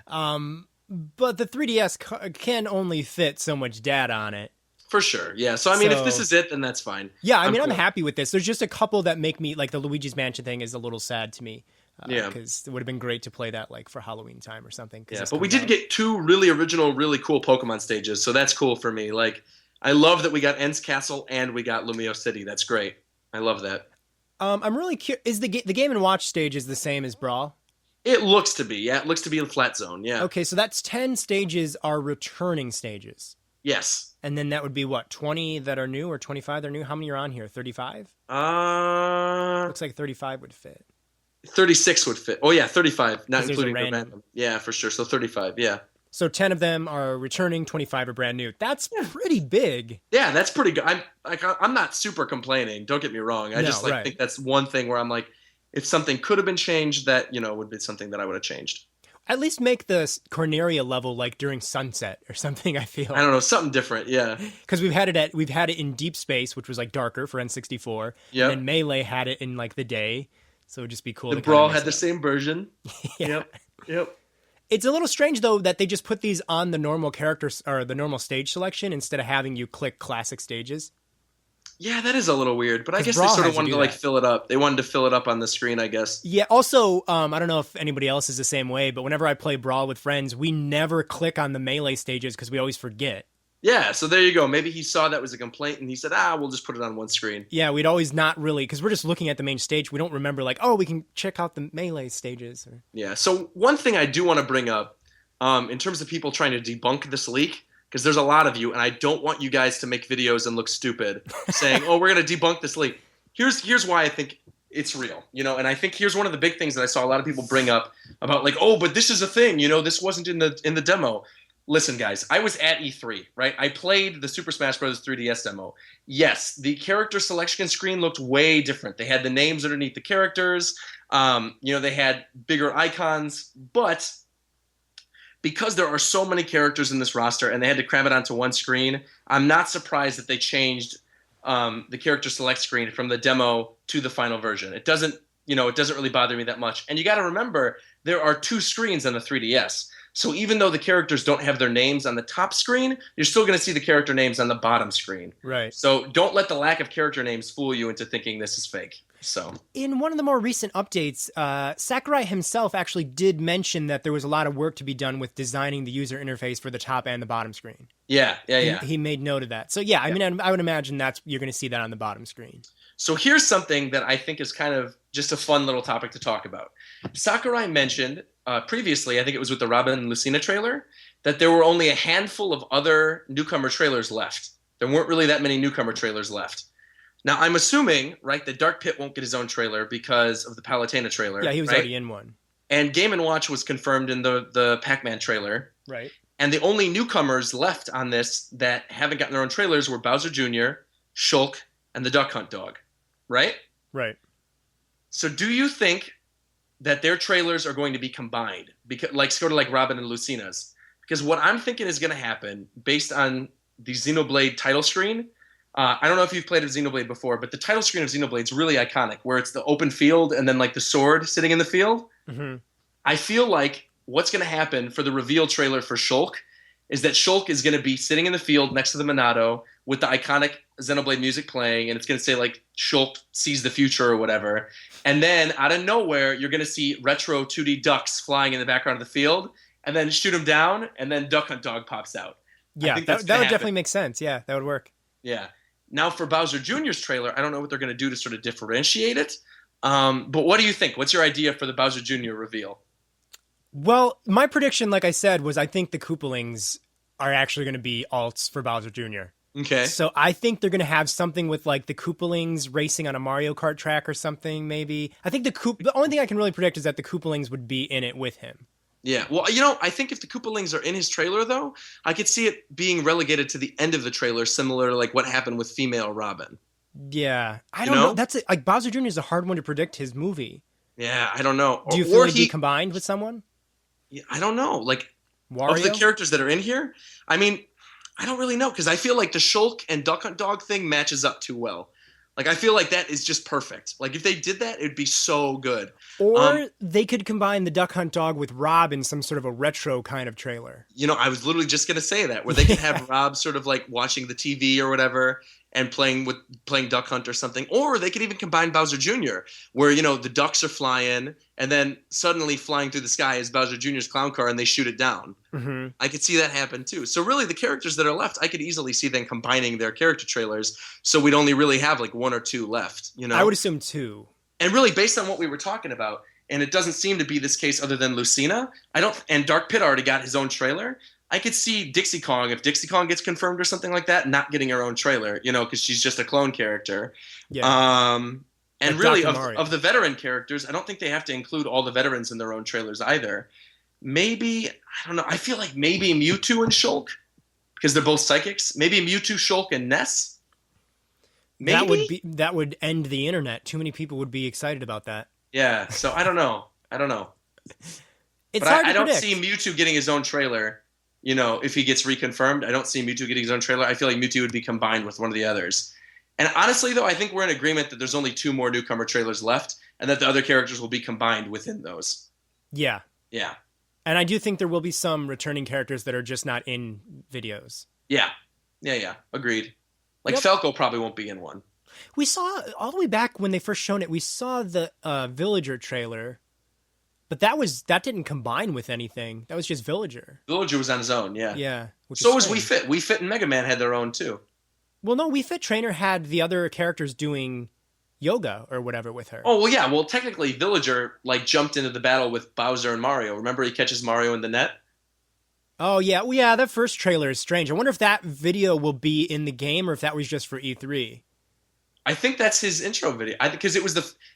But the 3DS can only fit so much data on it. For sure, yeah. So, I mean, if this is it, then that's fine. Yeah, I'm happy with this. There's just a couple that make me, like the Luigi's Mansion thing is a little sad to me. Because it would have been great to play that, like, for Halloween time or something. Yeah, but we did get 2 really original, really cool Pokemon stages, so that's cool for me. Like, I love that we got Ends Castle and we got Lumio City. That's great. I love that. I'm really curious. Is the Game & Watch stage is the same as Brawl? It looks to be, yeah. It looks to be a flat zone, yeah. Okay, so that's 10 stages are returning stages. Yes. And then that would be what, 20 that are new or 25 that are new? How many are on here? 35? Uh, Looks like 35 would fit. 36 would fit. Oh yeah, 35, not 'Cause there's a including the random. random. Yeah, for sure. So 35. Yeah. So 10 of them are returning, 25 are brand new. That's pretty big. Yeah, that's pretty good. I'm not super complaining. Don't get me wrong. I No, just right. think that's one thing where I'm like, if something could have been changed, that would be something that I would have changed. At least make the Corneria level like during sunset or something, I feel. I don't know, something different. Yeah. Because we've had it in Deep Space, which was like darker for N64. Yep. And then Melee had it in like the day. So it'd just be cool. The to Brawl kinda had the mix it up. same version. Yeah. Yep. Yep. It's a little strange though that they just put these on the normal characters or the normal stage selection instead of having you click classic stages. Yeah, that is a little weird, but I 'Cause guess Brawl they sort has of to wanted do to like that. fill it up. They wanted to fill it up on the screen, I guess. Yeah. Also, I don't know if anybody else is the same way, but whenever I play Brawl with friends, we never click on the Melee stages because we always forget. Yeah, so there you go. Maybe he saw that was a complaint and he said, we'll just put it on one screen. Yeah, we'd always not really, because we're just looking at the main stage. We don't remember like, oh, we can check out the Melee stages. Or... Yeah, so one thing I do want to bring up in terms of people trying to debunk this leak, because there's a lot of you, and I don't want you guys to make videos and look stupid saying, oh, we're going to debunk this leak. Here's why I think it's real, and I think here's one of the big things that I saw a lot of people bring up about like, oh, but this is a thing, this wasn't in the demo. Listen, guys, I was at E3, right? I played the Super Smash Bros. 3DS demo. Yes, the character selection screen looked way different. They had the names underneath the characters. They had bigger icons. But because there are so many characters in this roster and they had to cram it onto one screen, I'm not surprised that they changed the character select screen from the demo to the final version. It doesn't really bother me that much. And you got to remember, there are two screens on the 3DS. So even though the characters don't have their names on the top screen, you're still going to see the character names on the bottom screen. Right. So don't let the lack of character names fool you into thinking this is fake. So in one of the more recent updates, Sakurai himself actually did mention that there was a lot of work to be done with designing the user interface for the top and the bottom screen. Yeah. He made note of that. So yeah, I mean, I would imagine you're going to see that on the bottom screen. So here's something that I think is kind of just a fun little topic to talk about. Sakurai mentioned previously, I think it was with the Robin and Lucina trailer, that there were only a handful of other newcomer trailers left. There weren't really that many newcomer trailers left. Now, I'm assuming, right, that Dark Pit won't get his own trailer because of the Palutena trailer. Yeah, he was right? already in one. And Game & Watch was confirmed in the Pac-Man trailer. Right. And the only newcomers left on this that haven't gotten their own trailers were Bowser Jr., Shulk, and the Duck Hunt Dog. Right? Right. So do you think that their trailers are going to be combined, because sort of like Robin and Lucina's? Because what I'm thinking is going to happen, based on the Xenoblade title screen, I don't know if you've played with Xenoblade before, but the title screen of Xenoblade is really iconic, where it's the open field and then like the sword sitting in the field. Mm-hmm. I feel like what's going to happen for the reveal trailer for Shulk is that Shulk is going to be sitting in the field next to the Monado with the iconic Xenoblade music playing, and it's going to say like Shulk sees the future or whatever. And then out of nowhere, you're going to see retro 2D ducks flying in the background of the field, and then shoot them down, and then Duck Hunt Dog pops out. Yeah, that would definitely make sense. Yeah, that would work. Yeah. Now for Bowser Jr.'s trailer, I don't know what they're going to do to sort of differentiate it. But what do you think? What's your idea for the Bowser Jr. reveal? Well, my prediction, like I said, was I think the Koopalings are actually going to be alts for Bowser Jr. Okay. So I think they're going to have something with like the Koopalings racing on a Mario Kart track or something, maybe. I think the only thing I can really predict is that the Koopalings would be in it with him. Yeah. Well, I think if the Koopalings are in his trailer, though, I could see it being relegated to the end of the trailer, similar to like what happened with female Robin. Yeah. I don't know. That's it. Like Bowser Jr. is a hard one to predict his movie. Yeah, I don't know. Do you feel he'd be combined with someone? Yeah, I don't know. Like, Wario? Of the characters that are in here, I mean, I don't really know, because I feel like the Shulk and Duck Hunt Dog thing matches up too well. Like, I feel like that is just perfect. Like, if they did that, it'd be so good. Or they could combine the Duck Hunt Dog with Rob in some sort of a retro kind of trailer. I was literally just going to say that, where they could have Rob sort of like watching the TV or whatever and playing Duck Hunt or something. Or they could even combine Bowser Jr., where, the ducks are flying and then suddenly flying through the sky is Bowser Jr.'s clown car and they shoot it down. Mm-hmm. I could see that happen too. So really the characters that are left, I could easily see them combining their character trailers, so we'd only really have like one or two left. I would assume two. And really, based on what we were talking about, and it doesn't seem to be this case other than Lucina, and Dark Pit already got his own trailer, I could see Dixie Kong, if Dixie Kong gets confirmed or something like that, not getting her own trailer, because she's just a clone character. Yeah. And Like really, Dr. Mario. of the veteran characters, I don't think they have to include all the veterans in their own trailers either. Maybe, I don't know, I feel like maybe Mewtwo and Shulk, because they're both psychics. Maybe Mewtwo, Shulk, and Ness. Maybe? That would end the internet. Too many people would be excited about that. Yeah, so I don't know. It's But hard to I don't predict. see Mewtwo getting his own trailer, if he gets reconfirmed. I don't see Mewtwo getting his own trailer. I feel like Mewtwo would be combined with one of the others. And honestly, though, I think we're in agreement that there's only 2 more newcomer trailers left, and that the other characters will be combined within those. Yeah. Yeah. And I do think there will be some returning characters that are just not in videos. Yeah. Agreed. Like Yep. Falco probably won't be in one. We saw, all the way back when they first shown it, we saw the Villager trailer, but that didn't combine with anything. That was just Villager. Villager was on his own, yeah. Yeah. So was Wii Fit. Wii Fit and Mega Man had their own, too. Well, no, Wii Fit Trainer had the other characters doing yoga or whatever with her. Oh, well, yeah. Well, technically, Villager, jumped into the battle with Bowser and Mario. Remember he catches Mario in the net? Oh, yeah. Well, yeah, that first trailer is strange. I wonder if that video will be in the game or if that was just for E3. I think that's his intro video. Because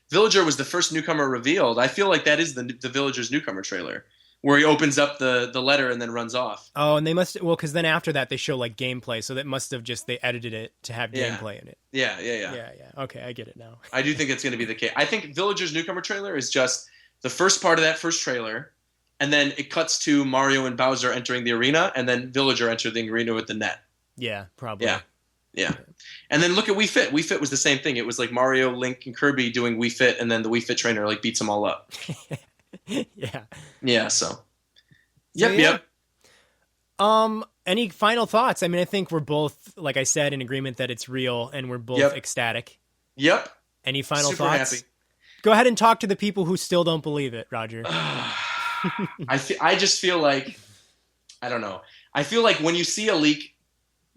Villager was the first newcomer revealed. I feel like that is the Villager's newcomer trailer, where he opens up the letter and then runs off. Oh, and they must, well, because then after that they show gameplay, so that must have just, they edited it to have gameplay in it. Yeah. Yeah. Okay, I get it now. I do think it's going to be the case. I think Villager's newcomer trailer is just the first part of that first trailer, and then it cuts to Mario and Bowser entering the arena, and then Villager entered the arena with the net. Yeah, probably. Yeah. And then look at Wii Fit. Wii Fit was the same thing. It was like Mario, Link, and Kirby doing Wii Fit, and then the Wii Fit trainer beats them all up. Yeah. Yeah, so. Yep. Any final thoughts? I mean, I think we're both, like I said, in agreement that it's real, and we're both ecstatic. Yep. Any final Super thoughts? happy. Go ahead and talk to the people who still don't believe it, Roger. I just feel like, I don't know. I feel like when you see a leak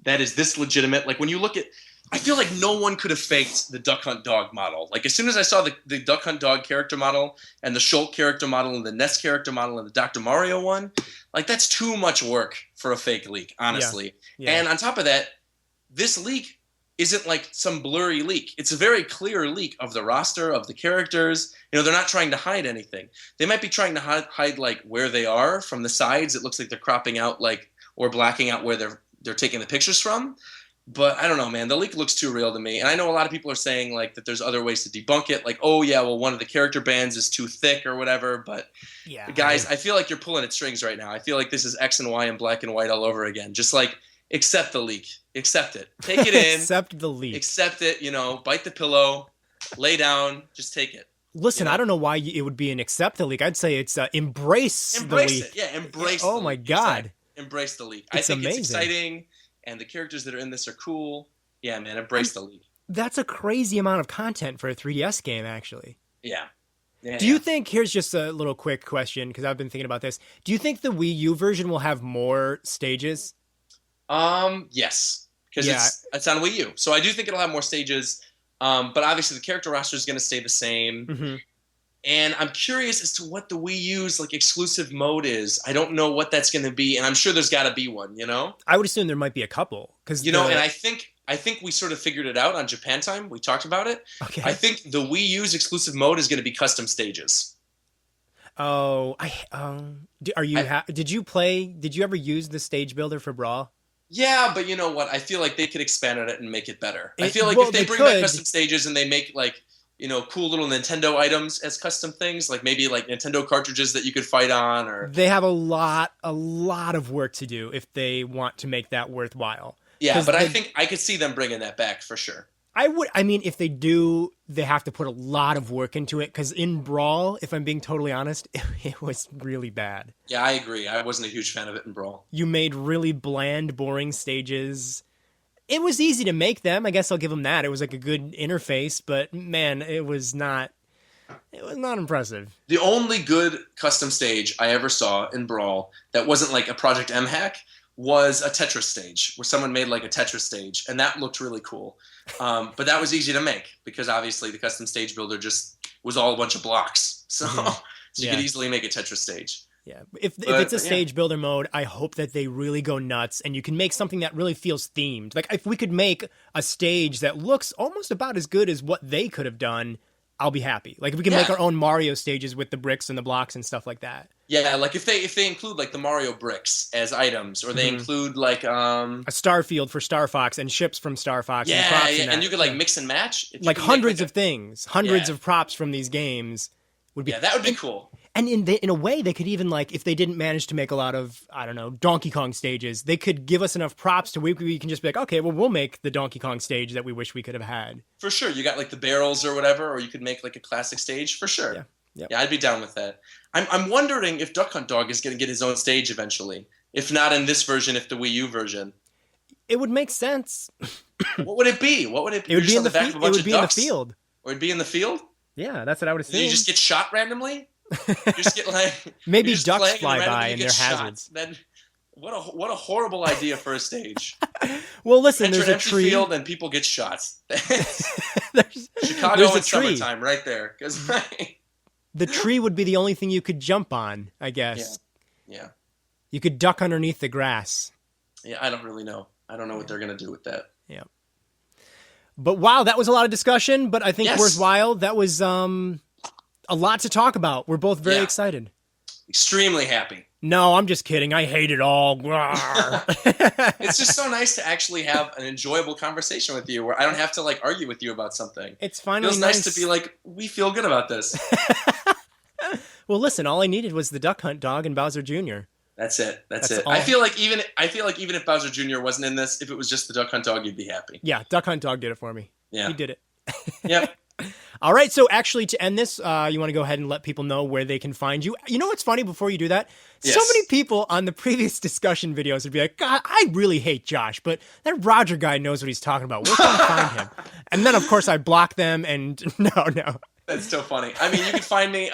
that is this legitimate, when you look at, I feel like no one could have faked the Duck Hunt Dog model. As soon as I saw the Duck Hunt Dog character model and the Shulk character model and the Ness character model and the Dr. Mario one, that's too much work for a fake leak, honestly. Yeah. And on top of that, this leak isn't some blurry leak. It's a very clear leak of the roster, of the characters. They're not trying to hide anything. They might be trying to hide where they are from the sides. It looks like they're cropping out or blacking out where they're taking the pictures from. But I don't know, man. The leak looks too real to me. And I know a lot of people are saying that there's other ways to debunk it. Oh yeah, well, one of the character bands is too thick or whatever. But yeah, guys, I feel like you're pulling at strings right now. I feel like this is X and Y and black and white all over again. Just accept the leak. Accept it. Take it in. Accept the leak. Accept it. Bite the pillow. Lay down. Just take it. Listen, I don't know why it would be an accept the leak. I'd say it's embrace the leak. Embrace it. Yeah, embrace the leak. Oh my God. Embrace the leak. It's I think amazing. it's exciting. And the characters that are in this are cool. Yeah, man, embrace the leak. That's a crazy amount of content for a 3DS game, actually. Yeah. Do you think, here's just a little quick question, because I've been thinking about this. Do you think the Wii U version will have more stages? Yes. Because it's on Wii U. So I do think it'll have more stages. But obviously the character roster is going to stay the same. Mm-hmm. And I'm curious as to what the Wii U's exclusive mode is. I don't know what that's going to be, and I'm sure there's got to be one. I would assume there might be a couple, because and I think we sort of figured it out on Japan Time. We talked about it. Okay. I think the Wii U's exclusive mode is going to be custom stages. Oh, did you ever use the stage builder for Brawl? Yeah, but you know what? I feel like they could expand on it and make it better. I feel like if they bring back custom stages and they make cool little Nintendo items as custom things, maybe Nintendo cartridges that you could fight on, or they have a lot of work to do if they want to make that worthwhile. Yeah, but I think I could see them bringing that back for sure. If they do, they have to put a lot of work into it, because in Brawl, if I'm being totally honest, it was really bad. Yeah, I agree. I wasn't a huge fan of it in Brawl. You made really bland, boring stages. It was easy to make them. I guess I'll give them that. It was a good interface, but man, it was not impressive. The only good custom stage I ever saw in Brawl that wasn't a Project M hack was a Tetris stage, where someone made a Tetris stage, and that looked really cool. But that was easy to make, because obviously the custom stage builder just was all a bunch of blocks. So, you could easily make a Tetris stage. Yeah, if it's a stage builder mode, I hope that they really go nuts and you can make something that really feels themed. Like if we could make a stage that looks almost about as good as what they could have done, I'll be happy. Like if we can make our own Mario stages with the bricks and the blocks and stuff like that. Yeah, like if they include like the Mario bricks as items, or they include like a Star Field for Star Fox and ships from Star Fox. Yeah, and props and you could like mix and match. Like hundreds of things, hundreds of props from these games would be. Yeah, that would be cool. And in a way, they could even, like, if they didn't manage to make a lot of, I don't know, Donkey Kong stages, they could give us enough props to we can just be like, okay, well, we'll make the Donkey Kong stage that we wish we could have had. For sure. You got, like, the barrels or whatever, or you could make, like, a classic stage. For sure. Yeah, yep. Yeah, I'd be down with that. I'm wondering if Duck Hunt Dog is going to get his own stage eventually. If not in this version, if the Wii U version. It would make sense. What would it be? What would it be? It would be in the field. It would be in the field. Or it'd be in the field? Yeah, that's what I would assume. You just get shot randomly? You just get like maybe ducks fly by and they're hazards. Then what a horrible idea for a stage. Well, listen, there's a tree field and people get shot. Chicago in summertime, right there. Because the tree would be the only thing you could jump on, I guess. Yeah. You could duck underneath the grass. Yeah, I don't really know. I don't know what they're gonna do with that. Yeah. But wow, that was a lot of discussion. But I think worthwhile. That was a lot to talk about. We're both very excited. Extremely happy. No, I'm just kidding. I hate it all. It's just so nice to actually have an enjoyable conversation with you where I don't have to like argue with you about something. It's finally feels nice to be like, we feel good about this. Well, listen, all I needed was the Duck Hunt Dog and Bowser Jr. That's it. That's it. I feel like even if Bowser Jr. wasn't in this, if it was just the Duck Hunt Dog, you'd be happy. Yeah, Duck Hunt Dog did it for me. Yeah. He did it. Yep. All right, so actually to end this, you want to go ahead and let people know where they can find you. You know what's funny before you do that? Yes. So many people on the previous discussion videos would be like, God, I really hate Josh, but that Roger guy knows what he's talking about. Where can I find him? And then, of course, I block them and no. That's so funny. I mean, you can find me.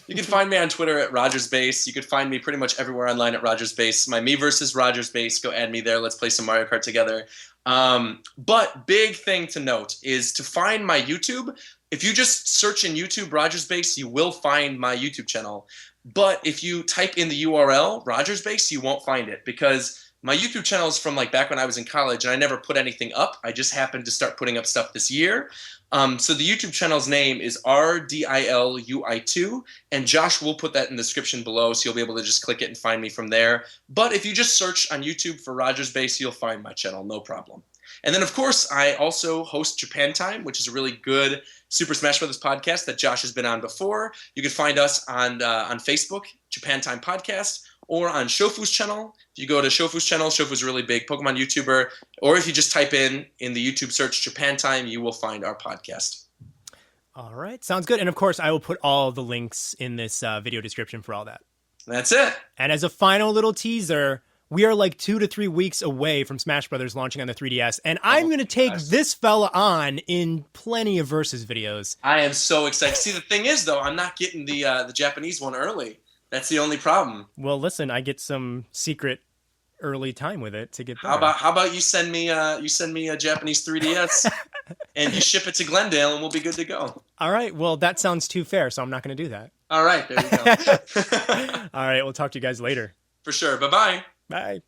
You can find me on Twitter at RogersBase. You can find me pretty much everywhere online at RogersBase. My Me versus RogersBase. Go add me there. Let's play some Mario Kart together. But big thing to note is to find my YouTube. If you just search in YouTube RogersBase, you will find my YouTube channel. But if you type in the URL RogersBase, you won't find it because my YouTube channel is from like back when I was in college and I never put anything up. I just happened to start putting up stuff this year. So the YouTube channel's name is RDILUI2, and Josh will put that in the description below, so you'll be able to just click it and find me from there. But if you just search on YouTube for RogersBase, you'll find my channel, no problem. And then, of course, I also host Japan Time, which is a really good Super Smash Bros. Podcast that Josh has been on before. You can find us on Facebook, Japan Time Podcast, or on Shofu's channel. If you go to Shofu's channel, Shofu's a really big Pokemon YouTuber, or if you just type in the YouTube search Japan Time, you will find our podcast. All right, sounds good. And of course, I will put all the links in this video description for all that. That's it. And as a final little teaser, we are like 2 to 3 weeks away from Smash Brothers launching on the 3DS, and I'm going to take this fella on in plenty of Versus videos. I am so excited. See, the thing is, though, I'm not getting the Japanese one early. That's the only problem. Well, listen, I get some secret early time with it to get there. How about you send me a Japanese 3DS and you ship it to Glendale and we'll be good to go. All right. Well, that sounds too fair, so I'm not going to do that. All right. There you go. All right. We'll talk to you guys later. For sure. Bye-bye. Bye.